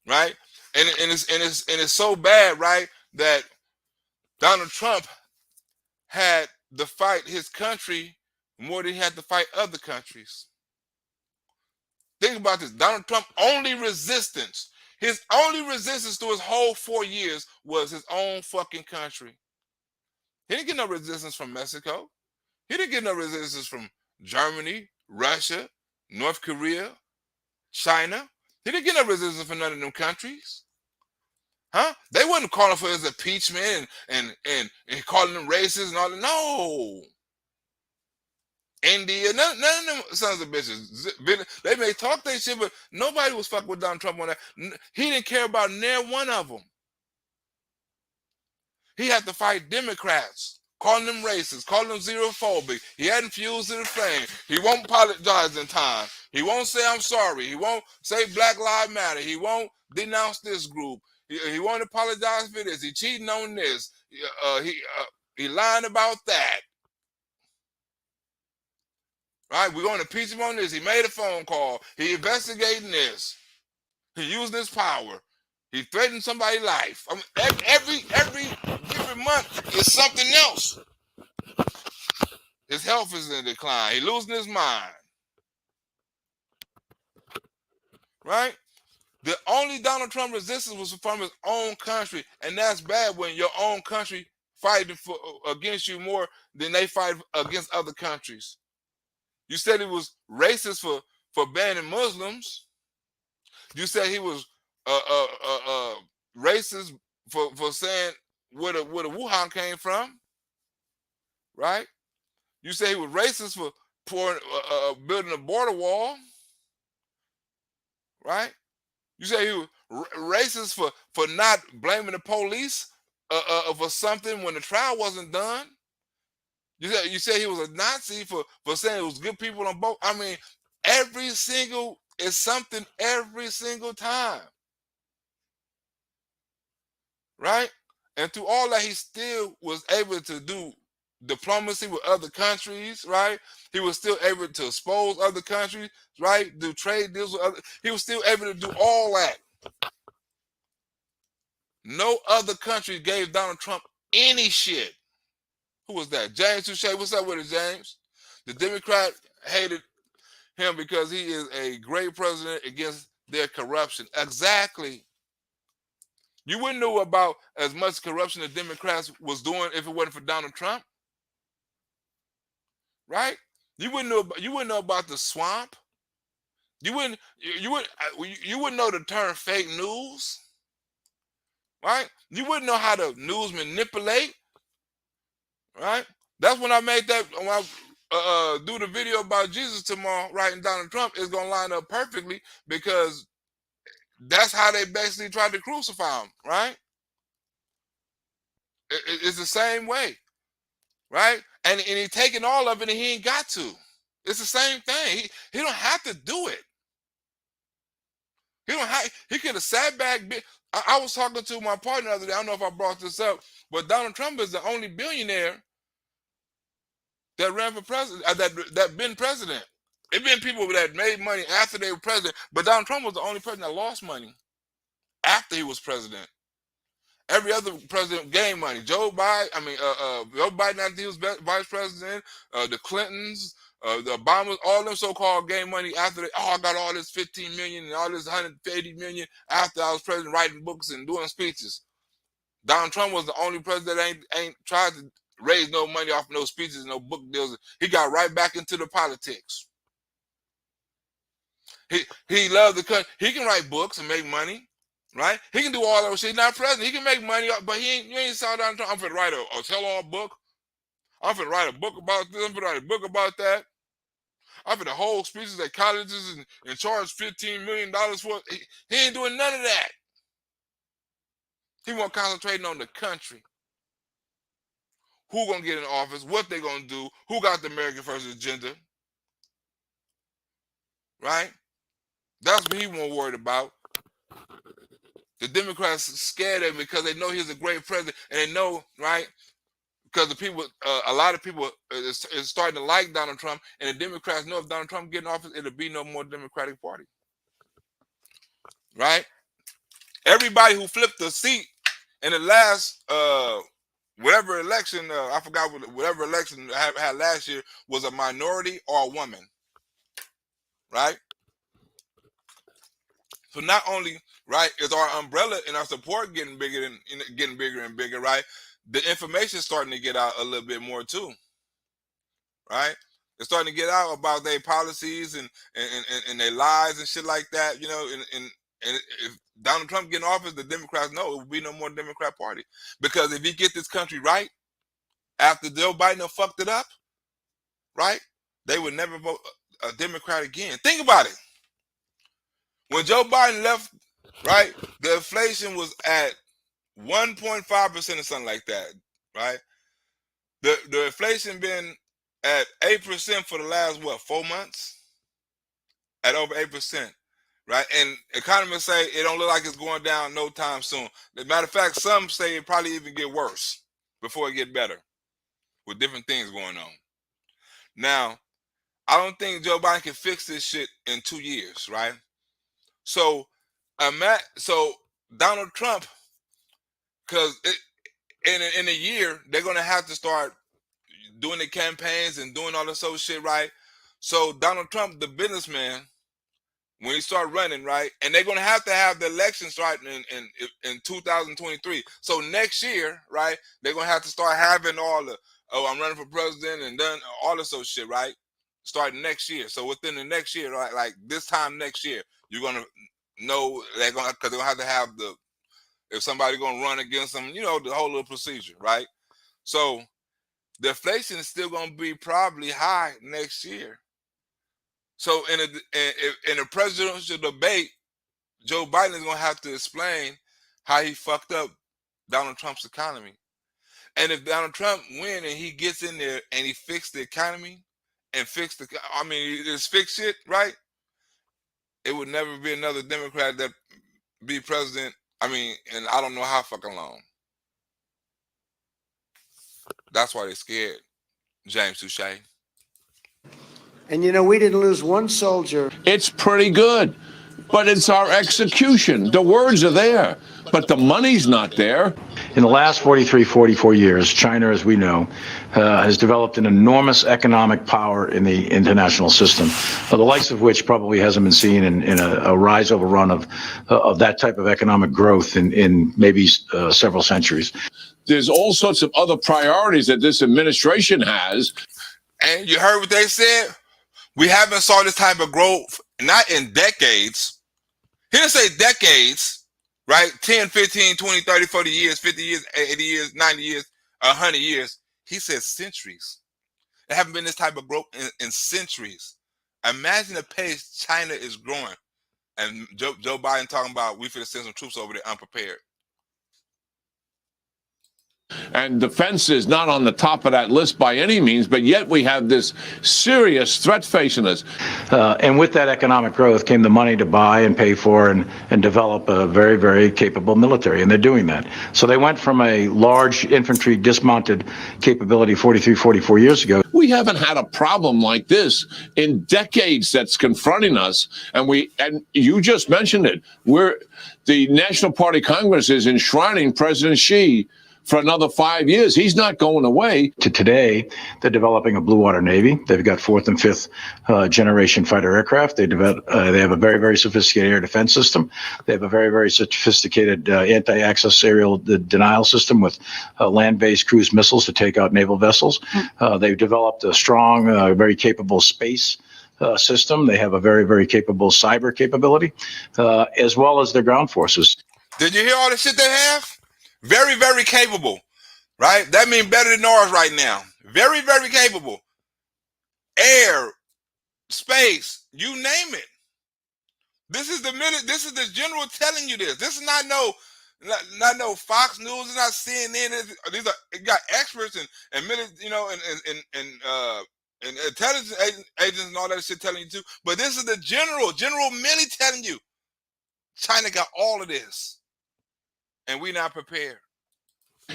right? And it's so bad, right, that Donald Trump had to fight his country more than he had to fight other countries. Think about this. Donald Trump his only resistance through his whole 4 years was his own fucking country. He didn't get no resistance from Mexico. He didn't get no resistance from Germany, Russia, North Korea, China. He didn't get no resistance from none of them countries. Huh? They wasn't calling for his impeachment and calling them racist and all that. No. India, none of them sons of bitches. They may talk that shit, but nobody was fucking with Donald Trump on that. He didn't care about near one of them. He had to fight Democrats, calling them racist, calling them xenophobic. He hadn't fused to the flame. He won't apologize in time. He won't say I'm sorry. He won't say Black Lives Matter. He won't denounce this group. He won't apologize for this. He cheating on this. He lying about that. Right? We're going to impeach him on this. He made a phone call. He investigating this. He using his power. He threatened somebody's life. I mean, every month is something else. His health is in decline. He losing his mind. Right? The only Donald Trump resistance was from his own country, and that's bad when your own country fighting against you more than they fight against other countries. You said he was racist for banning Muslims. You said he was racist for saying where the Wuhan came from, right? You say he was racist for building a border wall, right? You say he was racist for not blaming the police for something when the trial wasn't done. You say he was a Nazi for saying it was good people on both. I mean, every single is something every single time, right? And through all that, he still was able to do diplomacy with other countries, right? He was still able to expose other countries, right? Do trade deals with other. He was still able to do all that. No other country gave Donald Trump any shit. Who was that? James Touche. What's up with it, James? The Democrat hated him because he is a great president against their corruption. Exactly. You wouldn't know about as much corruption the Democrats was doing if it wasn't for Donald Trump, right? You wouldn't know about the swamp. You wouldn't know the term fake news, right? You wouldn't know how the news manipulate, right? That's when I made that when I do the video about Jesus tomorrow, right? And Donald Trump is gonna line up perfectly because that's how they basically tried to crucify him, right? It's the same way, right? And he's taking all of it and he ain't got to. It's the same thing. He don't have to do it. He could have sat back. I was talking to my partner the other day. I don't know if I brought this up, but Donald Trump is the only billionaire that ran for president, that been president. It been people that made money after they were president, but Donald Trump was the only person that lost money after he was president. Every other president gained money. Joe Biden after he was vice president, the Clintons, the Obamas, all them so-called gained money after they, I got all this 15 million and all this 180 million after I was president, writing books and doing speeches. Donald Trump was the only president that ain't tried to raise no money off no speeches and no book deals. He got right back into the politics. He loved the country. He can write books and make money, right? He can do all that shit. He's not president. He can make money, but you ain't saw Donald Trump. I'm finna write a tell-all book. I'm finna write a book about this. I'm finna write a book about that. I'm finna hold speeches at colleges and charge $15 million for it. He ain't doing none of that. He won't concentrating on the country. Who gonna get in office? What they gonna do? Who got the American First agenda? Right? That's what he won't worried about. The Democrats scared of him because they know he's a great president, and they know, right? Because the people, a lot of people is starting to like Donald Trump, and the Democrats know if Donald Trump get in office, it'll be no more Democratic Party, right? Everybody who flipped the seat in the last whatever election, I forgot whatever election had last year, was a minority or a woman, right? So not only, right, is our umbrella and our support getting bigger and bigger, right? The information is starting to get out a little bit more too, right? It's starting to get out about their policies and their lies and shit like that, you know. And if Donald Trump get in office, the Democrats know it will be no more Democrat Party, because if he get this country right after Joe Biden fucked it up, right, they would never vote a Democrat again. Think about it. When Joe Biden left, right, the inflation was at 1.5% or something like that, right? The inflation been at 8% for the last 4 months. at over 8%, right? And economists say it don't look like it's going down no time soon. As a matter of fact, some say it probably even get worse before it get better with different things going on. Now, I don't think Joe Biden can fix this shit in 2 years, right? So, Donald Trump, because in a year they're gonna have to start doing the campaigns and doing all this other shit, right? So Donald Trump, the businessman, when he start running, right, and they're gonna have to have the election starting in 2023. So next year, right, they're gonna have to start having all the I'm running for president and done all this other shit, right? Starting next year. So within the next year, right, like this time next year, you're gonna know they're gonna because they're gonna have to have if somebody's gonna run against them, the whole little procedure, right? So the inflation is still gonna be probably high next year. So in a presidential debate, Joe Biden is gonna have to explain how he fucked up Donald Trump's economy. And if Donald Trump win and he gets in there and he fixed the economy and it's fixed shit, right? It would never be another Democrat that be president. And I don't know how fucking long. That's why they're scared, James Touche. And we didn't lose one soldier. It's pretty good, but it's our execution. The words are there, but the money's not there. In the last 44 years, China, as we know, has developed an enormous economic power in the international system, the likes of which probably hasn't been seen in a rise over run of that type of economic growth in maybe several centuries. There's all sorts of other priorities that this administration has. And you heard what they said? We haven't saw this type of growth, not in decades. He didn't say decades, right? 10, 15, 20, 30, 40 years, 50 years, 80 years, 90 years, 100 years. He said centuries. There haven't been this type of growth in centuries. Imagine the pace China is growing. And Joe Biden talking about we finna send some troops over there unprepared. And defense is not on the top of that list by any means, but yet we have this serious threat facing us. And with that economic growth came the money to buy and pay for and develop a very, very capable military, and they're doing that. So they went from a large infantry dismounted capability 44 years ago. We haven't had a problem like this in decades that's confronting us, and you just mentioned it. The National Party Congress is enshrining President Xi for another 5 years. He's not going away. To today, they're developing a blue water navy. They've got fourth and fifth generation fighter aircraft. They have a very, very sophisticated air defense system. They have a very, very sophisticated anti-access aerial denial system with land-based cruise missiles to take out naval vessels. They've developed a strong, very capable space system. They have a very, very capable cyber capability, as well as their ground forces. Did you hear all the shit they have? Very, very capable, right? That means better than ours right now. Very, very capable. Air, space, you name it. This is the general telling you this. This is not no Fox News. It's not CNN. These are got experts and intelligence agents and all that shit telling you too. But this is the General Milley telling you. China got all of this. And we're not prepared.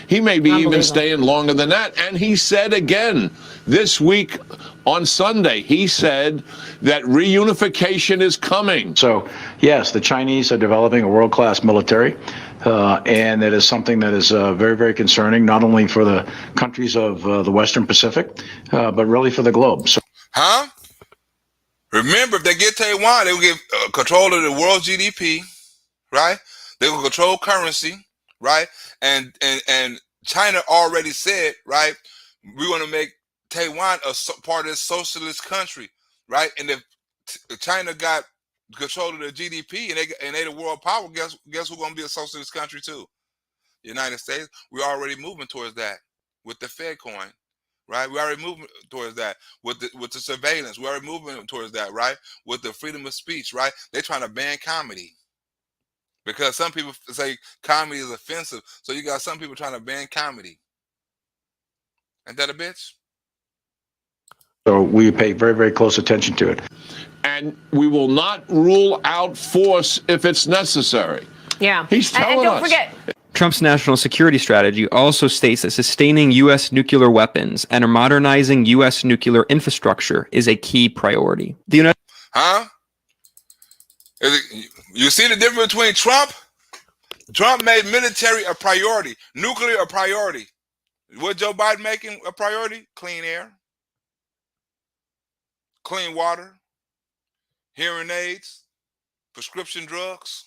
He may be even staying longer than that. And he said again this week on Sunday, he said that reunification is coming. So, yes, the Chinese are developing a world-class military. And it is something that is very, very concerning, not only for the countries of the Western Pacific, but really for the globe. So, Remember, if they get Taiwan, they will get control of the world GDP, right? They will control currency, right? And China already said, right, we want to make Taiwan a part of this socialist country, right? And if China got control of the GDP and they the world power, guess who's going to be a socialist country too? The United States. We're already moving towards that with the Fed coin, right? We're already moving towards that with the surveillance. We're already moving towards that, right? With the freedom of speech, right? They're trying to ban comedy. Because some people say comedy is offensive. So you got some people trying to ban comedy. Ain't that a bitch? So we pay very, very close attention to it. And we will not rule out force if it's necessary. Yeah. He's telling and don't us. forget, Trump's national security strategy also states that sustaining U.S. nuclear weapons and modernizing U.S. nuclear infrastructure is a key priority. The United Huh? You see the difference between Trump? Trump made military a priority, nuclear a priority. What Joe Biden making a priority? Clean air, clean water, hearing aids, prescription drugs.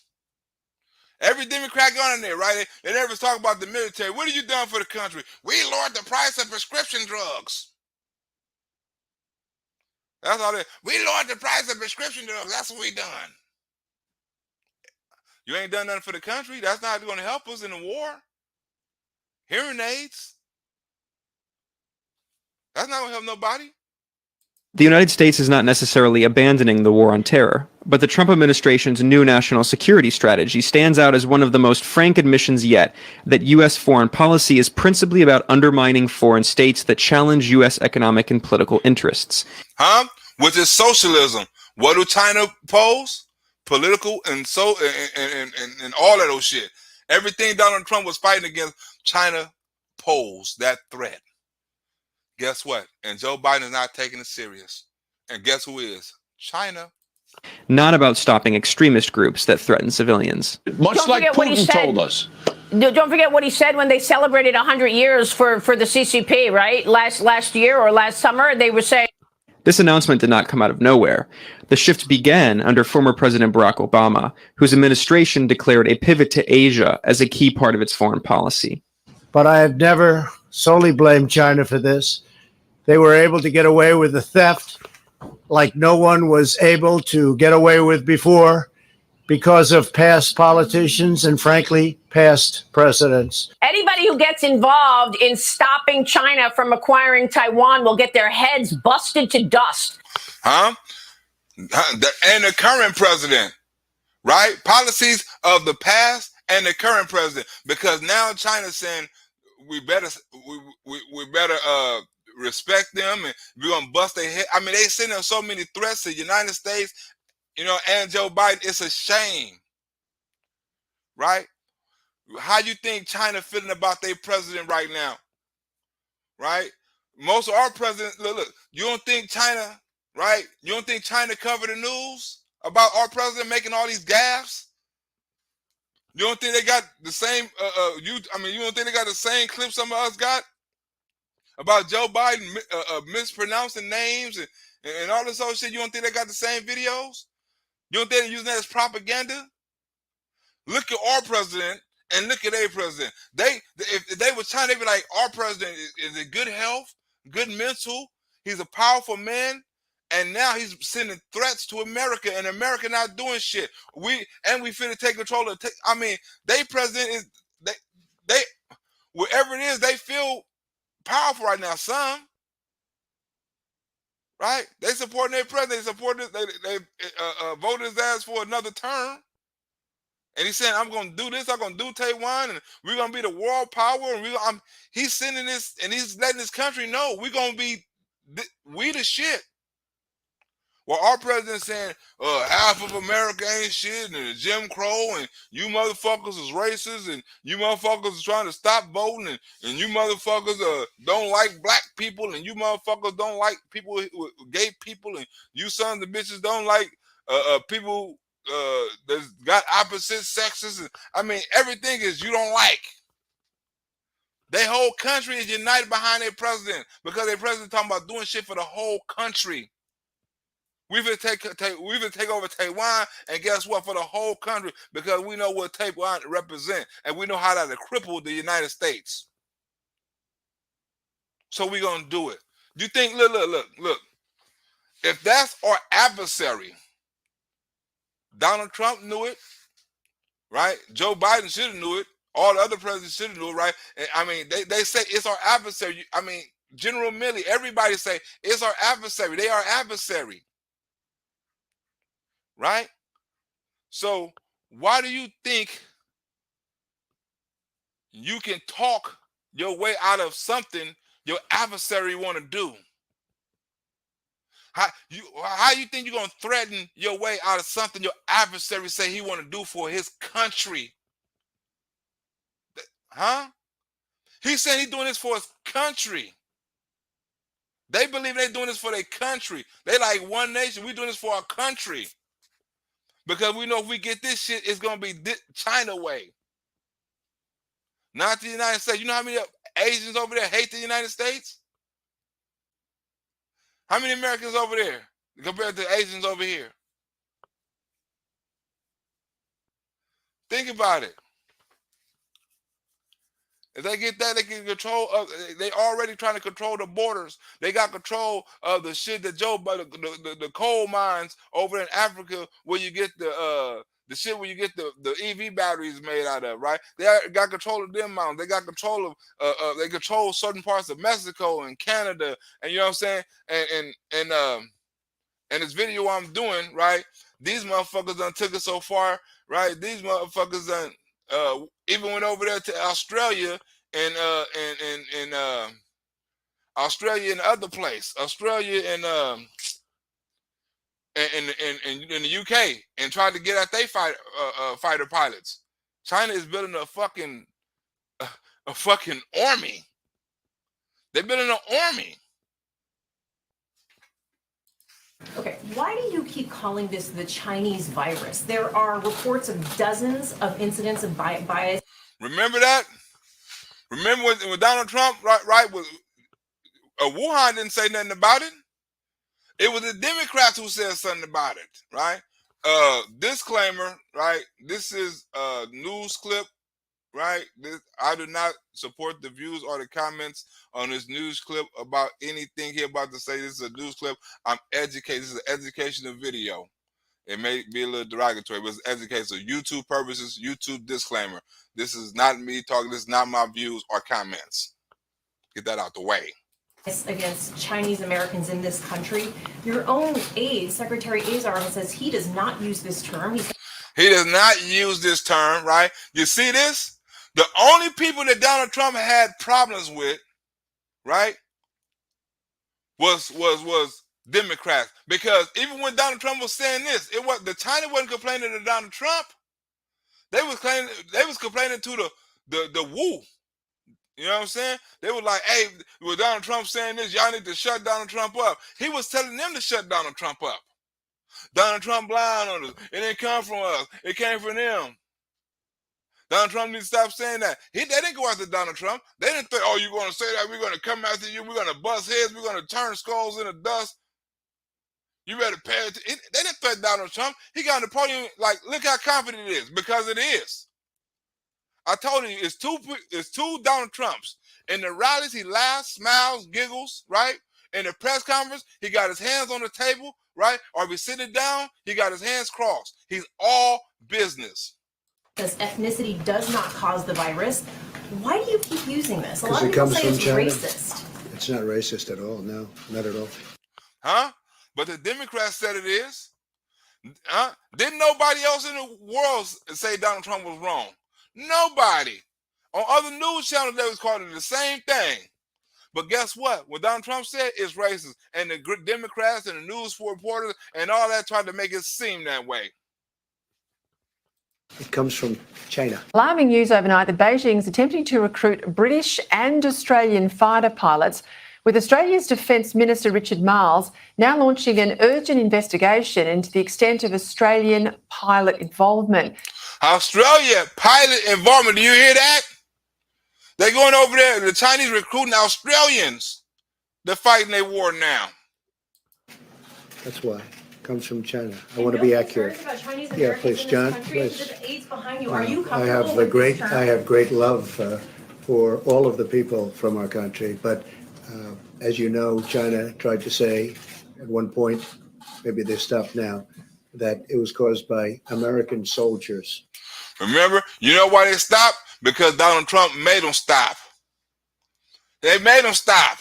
Every Democrat going in there, right? They never talk about the military. What have you done for the country? We lowered the price of prescription drugs. That's all they. We lowered the price of prescription drugs. That's what we done. You ain't done nothing for the country. That's not going to help us in the war. Hearing aids. That's not going to help nobody. The United States is not necessarily abandoning the war on terror, but the Trump administration's new national security strategy stands out as one of the most frank admissions yet that U.S. foreign policy is principally about undermining foreign states that challenge U.S. economic and political interests. Huh? Which is socialism. What do China pose? Political and so and all of those shit. Everything Donald Trump was fighting against, China posed that threat. Guess what? And Joe Biden is not taking it serious. And guess who is? China. Not about stopping extremist groups that threaten civilians. Much Don't like forget what he Putin said. told us. don't forget what he said when they celebrated 100 years for the CCP, right? Last year or last summer, they were saying. This announcement did not come out of nowhere. The shift began under former President Barack Obama, whose administration declared a pivot to Asia as a key part of its foreign policy. But I have never solely blamed China for this. They were able to get away with the theft like no one was able to get away with before because of past politicians and, frankly, past presidents. Anybody who gets involved in stopping China from acquiring Taiwan will get their heads busted to dust. Huh? And the current president, right? Policies of the past and the current president, because now China's saying we better respect them and we're gonna bust their head. I mean, they sending so many threats to the United States, you know, and Joe Biden. It's a shame, right? How you think China feeling about their president right now, right? Most of our presidents, look, you don't think China, right? You don't think China covered the news about our president making all these gaffes? You don't think they got the same? You don't think they got the same clips some of us got about Joe Biden mispronouncing names and all this other shit? You don't think they got the same videos? You don't think they're using that as propaganda? Look at our president and look at their president. If they were China, they'd be like, our president is in good health, good mental. He's a powerful man. And now he's sending threats to America, and America not doing shit. We finna take control of. They president is they wherever it is, they feel powerful right now. Some, right? They supporting their president. They support this. They voted his ass for another term, and he's saying, "I'm gonna do this. I'm gonna do Taiwan, and we're gonna be the world power." And he's sending this, and he's letting this country know we're gonna be we the shit. Well, our president saying half of America ain't shit and Jim Crow and you motherfuckers is racist and you motherfuckers is trying to stop voting and you motherfuckers don't like black people and you motherfuckers don't like people, gay people, and you sons of bitches don't like people that's got opposite sexes. And, everything is you don't like. Their whole country is united behind their president because their president talking about doing shit for the whole country. We've been take over Taiwan, and guess what? For the whole country, because we know what Taiwan represents, and we know how that crippled the United States. So we're gonna do it. Do you think? Look. If that's our adversary, Donald Trump knew it, right? Joe Biden should have knew it. All the other presidents should have knew it, right? And, they say it's our adversary. General Milley, everybody say it's our adversary. They are adversary. Right? So why do you think you can talk your way out of something your adversary want to do? How you think you're gonna threaten your way out of something your adversary say he want to do for his country? Huh? He said he's doing this for his country. They believe they're doing this for their country. They like one nation. We're doing this for our country. Because we know if we get this shit, it's gonna be China way. Not the United States. You know how many Asians over there hate the United States? How many Americans over there compared to Asians over here? Think about it. If they get that, they can control. They already trying to control the borders. They got control of the shit that the coal mines over in Africa, where you get the shit where you get the EV batteries made out of, right? They got control of them mines. They got control of they control certain parts of Mexico and Canada, and you know what I'm saying. And this video I'm doing, right? These motherfuckers done took it so far, right? These motherfuckers done even went over there to Australia and Australia and other place, Australia and in the UK, and tried to get at they fighter pilots. China is building a fucking army. They're building an army. Okay, why do you keep calling this the Chinese virus? There are reports of dozens of incidents of bias. Remember that? Remember when Donald Trump, right, was Wuhan didn't say nothing about it. It was the Democrats who said something about it, right? Disclaimer, right? This is a news clip, right? I do not support the views or the comments on this news clip about anything here about to say. This is a news clip. I'm educated. This is an educational video. It may be a little derogatory, but it's educational. YouTube purposes, YouTube disclaimer. This is not me talking. This is not my views or comments. Get that out the way. Against Chinese Americans in this country. Your own aide, Secretary Azar, says he does not use this term. He does not use this term, right? You see this? The only people that Donald Trump had problems with, right, was Democrats. Because even when Donald Trump was saying this, the China wasn't complaining to Donald Trump. They was complaining to the Wu. You know what I'm saying? They were like, hey, with Donald Trump saying this, y'all need to shut Donald Trump up. He was telling them to shut Donald Trump up. Donald Trump blind on us. It didn't come from us. It came from them. Donald Trump needs to stop saying that. They didn't go after Donald Trump. They didn't think, oh, you're going to say that. We're going to come after you. We're going to bust heads. We're going to turn skulls into dust. You better pay attention. They didn't threaten Donald Trump. He got on the podium like, look how confident it is, because it is. I told you, it's two Donald Trumps. In the rallies, he laughs, smiles, giggles, right? In the press conference, he got his hands on the table, right? Or if he's sitting down, he got his hands crossed. He's all business. Because ethnicity does not cause the virus. Why do you keep using this? A lot Because of it people comes say from it's China. racist. It's not racist at all. No, not at all. Huh? But the Democrats said it is. Huh? Didn't nobody else in the world say Donald Trump was wrong? Nobody. On other news channels, they was calling it the same thing. But guess what? What Donald Trump said is racist. And the Democrats and the news reporters and all that tried to make it seem that way. It comes from China. Alarming news overnight that Beijing is attempting to recruit British and Australian fighter pilots, with Australia's Defence Minister Richard Marles now launching an urgent investigation into the extent of Australian pilot involvement. Australia pilot involvement. Do you hear that? They're going over there. The Chinese recruiting Australians. They're fighting their war now. That's why. It comes from China. I want to be accurate. Yeah, please, John. Please. I have great love for all of the people from our country, but as you know, China tried to say at one point, maybe they stopped now, that it was caused by American soldiers. Remember, you know why they stopped? Because Donald Trump made them stop. They made them stop.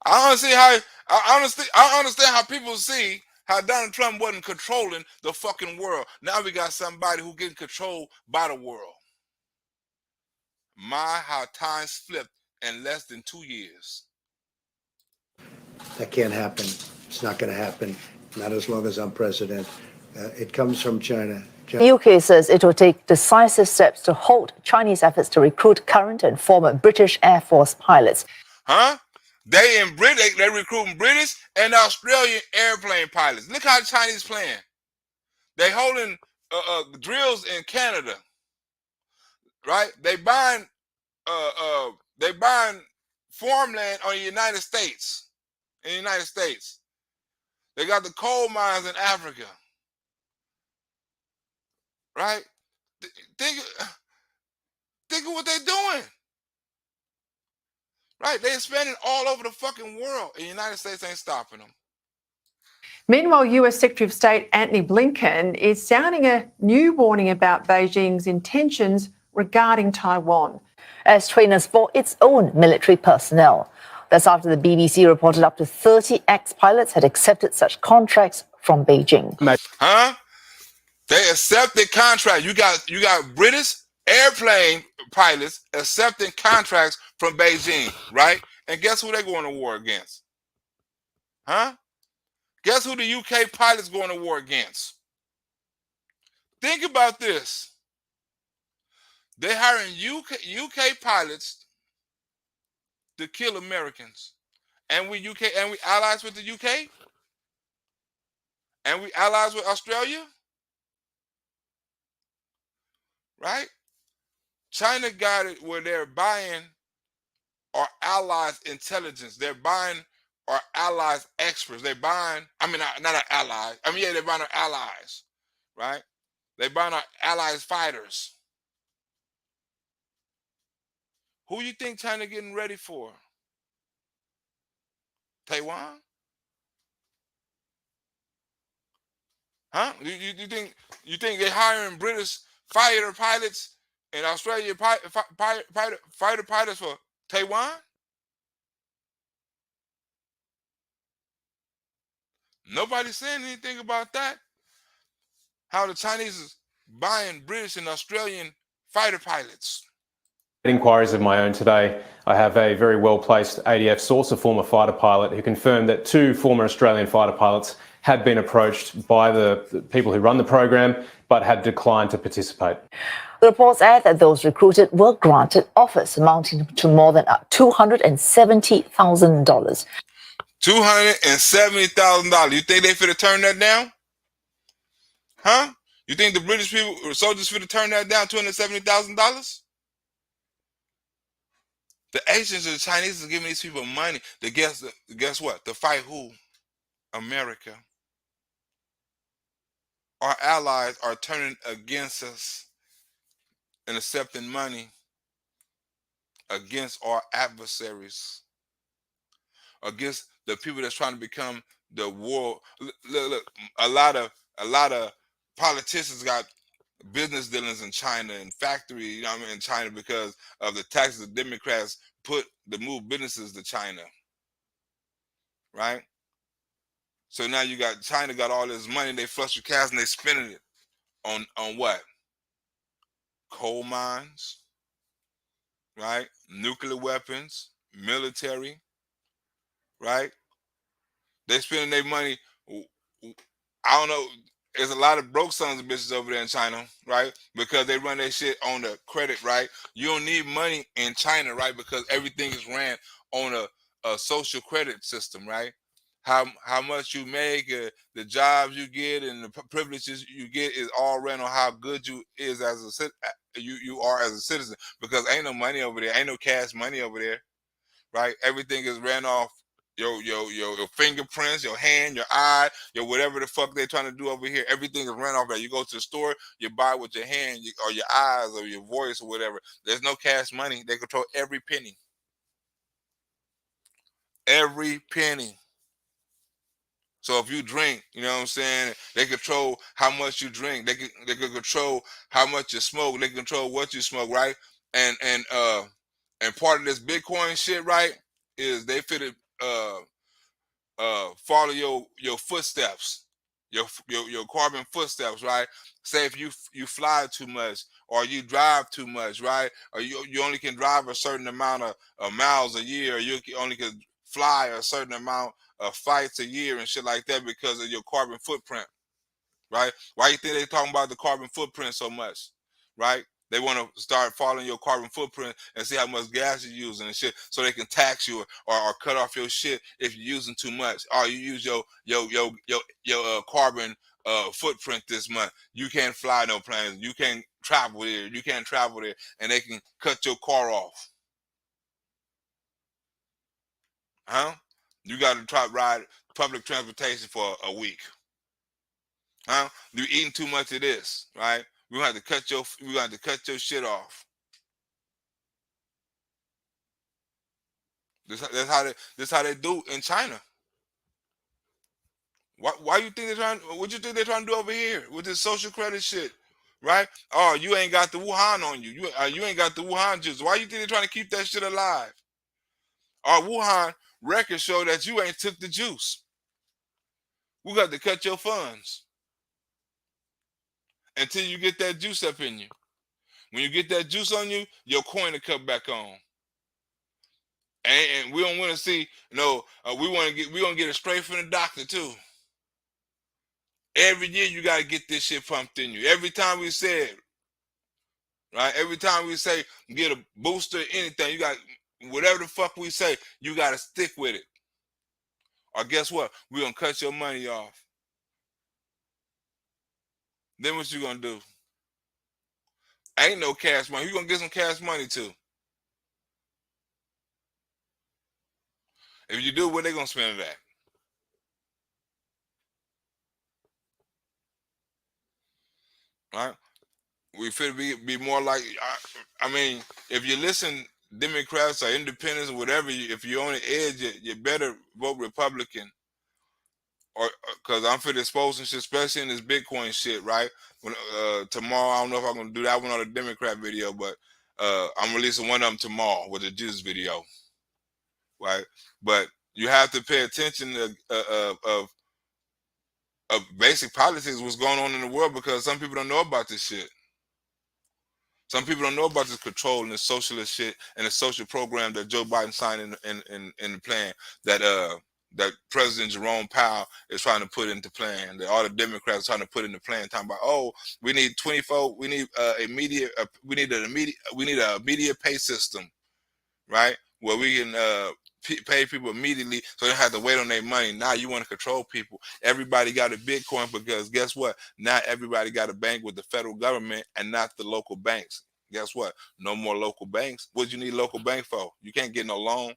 I understand how people see how Donald Trump wasn't controlling the fucking world. Now we got somebody who getting controlled by the world. My, how times flipped in less than 2 years. That can't happen. It's not going to happen. Not as long as I'm president. It comes from China. The UK says it will take decisive steps to halt Chinese efforts to recruit current and former British Air Force pilots. Huh? They recruiting British and Australian airplane pilots. Look how the Chinese playing. They holding drills in Canada, right? They buying farmland on the United States. In the United States, they got the coal mines in Africa, right? Think of what they're doing. Right, they're spending all over the fucking world. And the United States ain't stopping them. Meanwhile, US Secretary of State Antony Blinken is sounding a new warning about Beijing's intentions regarding Taiwan. As trainers for its own military personnel. That's after the BBC reported up to 30 ex-pilots had accepted such contracts from Beijing. Huh? They accepted contracts. You got British airplane pilots accepting contracts from Beijing, right? And guess who they're going to war against? Huh? Guess who the UK pilots going to war against? Think about this. They're hiring UK pilots to kill Americans. And we allies with the UK? And we allies with Australia? Right? China got it where they're buying our allies' intelligence. They're buying our allies' experts. They're buying, not our allies. They're buying our allies, right? They're buying our allies' fighters. Who you think China getting ready for? Taiwan? Huh? You think they're hiring British fighter pilots and Australian fighter pilots for Taiwan? Nobody's saying anything about that. How the Chinese is buying British and Australian fighter pilots. Inquiries of my own today, I have a very well-placed ADF source, a former fighter pilot, who confirmed that 2 former Australian fighter pilots had been approached by the people who run the program, but had declined to participate. The reports add that those recruited were granted offers amounting to more than $270,000. $270,000. You think they finna turn that down? Huh? You think the British people or soldiers finna turn that down? $270,000? The Asians and the Chinese are giving these people money to guess what? To fight who? America. Our allies are turning against us and accepting money against our adversaries, against the people that's trying to become the world. Look, a lot of politicians got business dealings in China and factory, in China because of the taxes the Democrats put to move businesses to China, right? So now you got China got all this money, they flush with cash and they spending it on what? Coal mines, right? Nuclear weapons, military, right? They spending their money. I don't know. There's a lot of broke sons of bitches over there in China, right? Because they run their shit on the credit, right? You don't need money in China, right? Because everything is ran on a social credit system, right? How much you make, the jobs you get, and the privileges you get is all ran on how good you is as a you are as a citizen. Because ain't no money over there, ain't no cash money over there, right? Everything is ran off your fingerprints, your hand, your eye, your whatever the fuck they're trying to do over here. Everything is ran off that. You go to the store, you buy with your hand or your eyes or your voice or whatever. There's no cash money. They control every penny. Every penny. So if you drink, you know what I'm saying, they control how much you drink. They can control how much you smoke. They control what you smoke, right? And part of this Bitcoin shit, right, is they fitted follow your footsteps, your carbon footsteps, right? Say if you fly too much or you drive too much, right? Or you only can drive a certain amount of miles a year, or you only can fly a certain amount flights a year and shit like that because of your carbon footprint, right? Why you think they talking about the carbon footprint so much, right? They want to start following your carbon footprint and see how much gas you're using and shit, so they can tax you or cut off your shit if you're using too much. Or you use your carbon footprint this month. You can't fly no planes. You can't travel there. You can't travel there, and they can cut your car off. Huh? You got to try ride public transportation for a week. Huh? You eating too much of this, right? We gonna have to cut your shit off. That's how they do in China. Why you think they're trying? What you think they're trying to do over here with this social credit shit, right? Oh, you ain't got the Wuhan on you. You ain't got the Wuhan juice. Why you think they're trying to keep that shit alive? Our Wuhan records show that you ain't took the juice. We got to cut your funds until you get that juice up in you. When you get that juice on you, your coin will cut back on. And we don't want to see, we want to get it straight from the doctor too. Every year you got to get this shit pumped in you. Every time we say it, right? Every time we say get a booster, anything, you got, whatever the fuck we say, you got to stick with it. Or guess what? We're going to cut your money off. Then what you going to do? Ain't no cash money. Who you going to get some cash money to? If you do, where they going to spend it at? Right? We feel be more like, I mean, if you listen, Democrats or independents or whatever, if you're on the edge, you better vote Republican. Or because I'm for exposing shit, especially in this Bitcoin shit, right? When tomorrow, I don't know if I'm gonna do that one on the Democrat video, but I'm releasing one of them tomorrow with the Jews video, right? But you have to pay attention to of basic politics, what's going on in the world, because some people don't know about this shit. Some people don't know about this control and the socialist shit and the social program that Joe Biden signed in the plan that President Jerome Powell is trying to put into plan, that all the Democrats are trying to put into plan, talking about, oh, we need 24, we need an immediate pay system, right? Where we can pay people immediately so they don't have to wait on their money. Now you want to control people. Everybody got a Bitcoin because guess what? Not everybody got a bank with the federal government and not the local banks. Guess what? No more local banks. What you need local bank for? You can't get no loan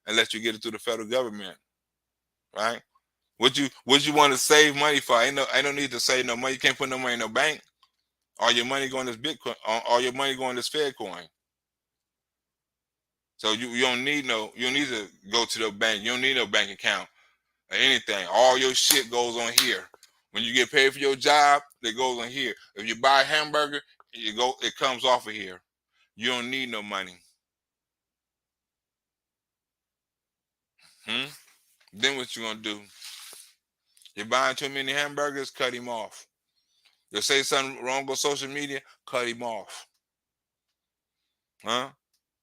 unless you get it through the federal government, right? What you want to save money for? Ain't no need to save no money. You can't put no money in no bank. All your money going to this Bitcoin. All your money going to this Fed coin. So you don't need to go to the bank. You don't need no bank account or anything. All your shit goes on here. When you get paid for your job, it goes on here. If you buy a hamburger, it comes off of here. You don't need no money. Then what you gonna do? You're buying too many hamburgers, cut him off. You say something wrong on social media, cut him off. Huh?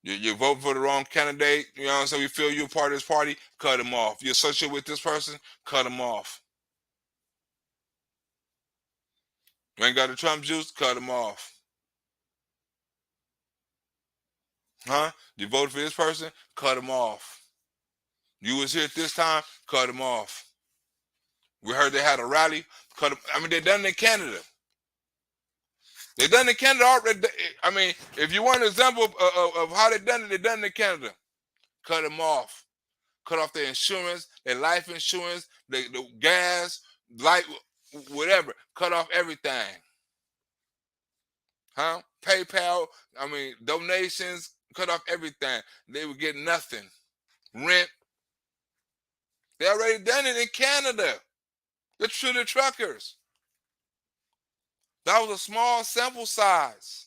You vote for the wrong candidate, you know what I'm saying? We feel you're a part of this party, cut him off. You associate with this person, cut him off. You ain't got the Trump juice, cut him off. Huh? You voted for this person, cut him off. You was here at this time, cut him off. We heard they had a rally, cut him. I mean, they done it in Canada. They done it in Canada already. I mean, if you want an example of how they done it in Canada. Cut them off. Cut off their insurance, their life insurance, the gas, light, whatever. Cut off everything. Huh? PayPal, I mean, donations, cut off everything. They would get nothing. Rent. They already done it in Canada. The truckers. That was a small sample size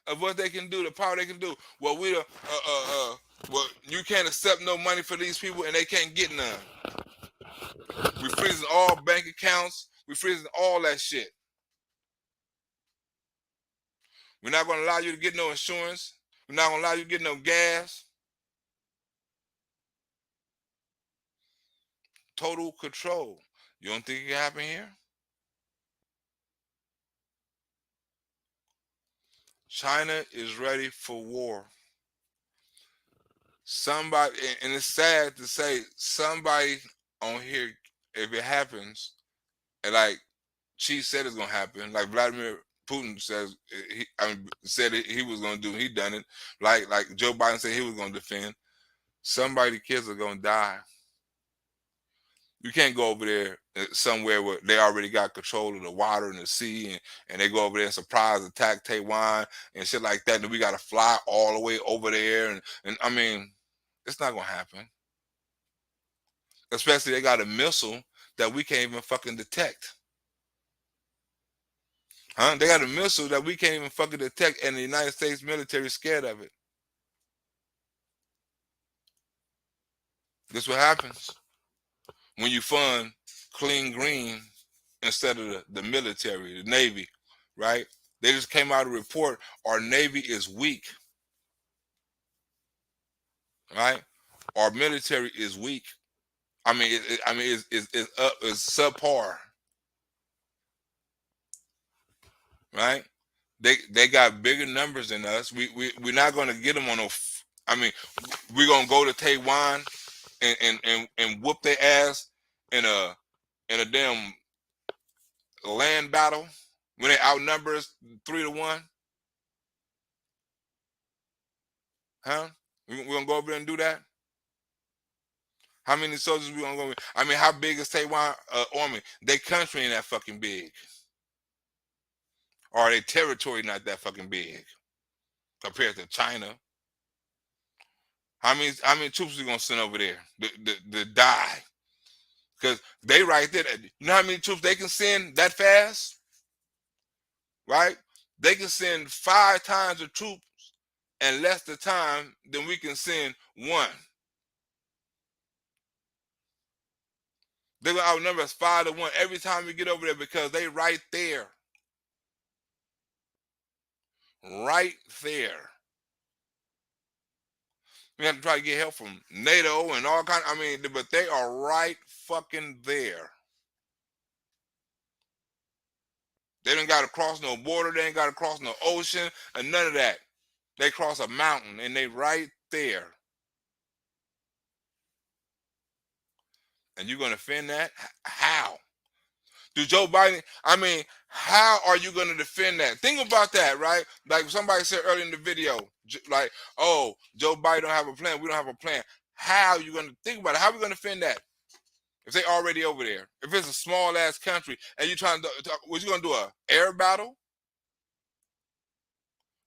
of what they can do, the power they can do. Well, you can't accept no money for these people and they can't get none. We freezing all bank accounts. We freezing all that shit. We're not going to allow you to get no insurance. We're not going to allow you to get no gas. total control. You don't think it can happen here? China is ready for war. Somebody, and it's sad to say, somebody on here, if it happens, and like Chief said it's gonna happen, like Vladimir Putin says, said he was gonna do, he done it. Like Joe Biden said he was gonna defend. Somebody's kids are gonna die. You can't go over there somewhere where they already got control of the water and the sea, and they go over there and surprise attack Taiwan and shit like that. And we got to fly all the way over there. And I mean, it's not going to happen. Especially they got a missile that we can't even fucking detect. Huh? They got a missile that we can't even fucking detect, and the United States military is scared of it. This what happens when you fund clean green instead of the military, the Navy, right? They just came out a report, our Navy is weak, right? Our military is weak. I mean, it's subpar, right? They got bigger numbers than us. We're not going to get them on I mean, we're going to go to Taiwan and whoop their ass in a damn land battle when they outnumber us 3-1. Huh? We're gonna go over there and do that? How many soldiers we gonna go with? I mean, how big is Taiwan army? Their country ain't that fucking big. Or their territory not that fucking big compared to China. How many troops we gonna send over there to die? Because they right there. You know how many troops they can send that fast? Right? They can send 5 times the troops in less the time than we can send one. They're gonna outnumber us 5-1 every time we get over there because they right there. Right there. We have to try to get help from NATO and all kinds. I mean, but they are right fucking there. They don't got to cross no border. They ain't got to cross no ocean and none of that. They cross a mountain and they right there. And you're gonna defend that? How? Do Joe Biden? I mean, how are you going to defend that? Think about that, right? Like somebody said earlier in the video, like, oh, Joe Biden don't have a plan. We don't have a plan. How are you going to think about it? How are we going to defend that if they already over there? If it's a small ass country and you're trying to, what you going to do? A air battle?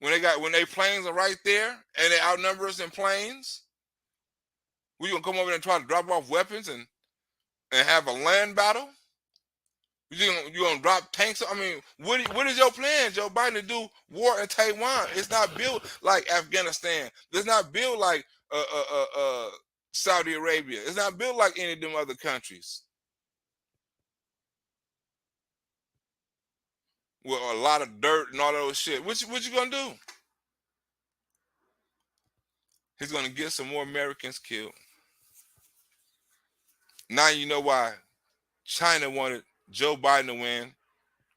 When they planes are right there and they outnumber us in planes, we gonna come over there and try to drop off weapons and have a land battle? You gonna drop tanks? I mean, what is your plan, Joe Biden, to do war in Taiwan? It's not built like Afghanistan. It's not built like Saudi Arabia. It's not built like any of them other countries. With a lot of dirt and all that other shit. What you gonna do? He's gonna get some more Americans killed. Now you know why China wanted Joe Biden to win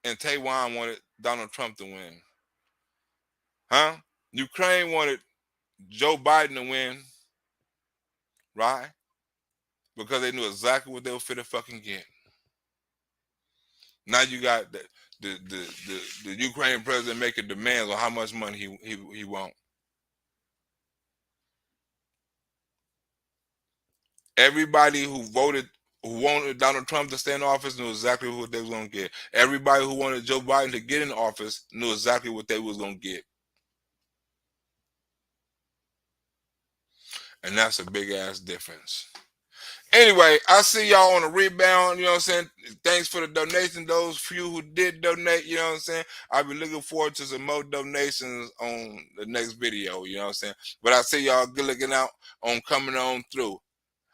and Taiwan wanted Donald Trump to win. Huh? Ukraine wanted Joe Biden to win, right? Because they knew exactly what they were finna fucking get. Now you got the Ukrainian president making demands on how much money he want. Everybody who wanted Donald Trump to stay in office knew exactly what they was gonna get. Everybody who wanted Joe Biden to get in office knew exactly what they was gonna get. And that's a big ass difference. Anyway, I see y'all on a rebound, you know what I'm saying? Thanks for the donation. Those few who did donate, you know what I'm saying? I'll be looking forward to some more donations on the next video, you know what I'm saying? But I see y'all good looking out on coming on through.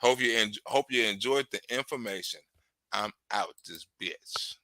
Hope you enjoyed the information. I'm out this bitch.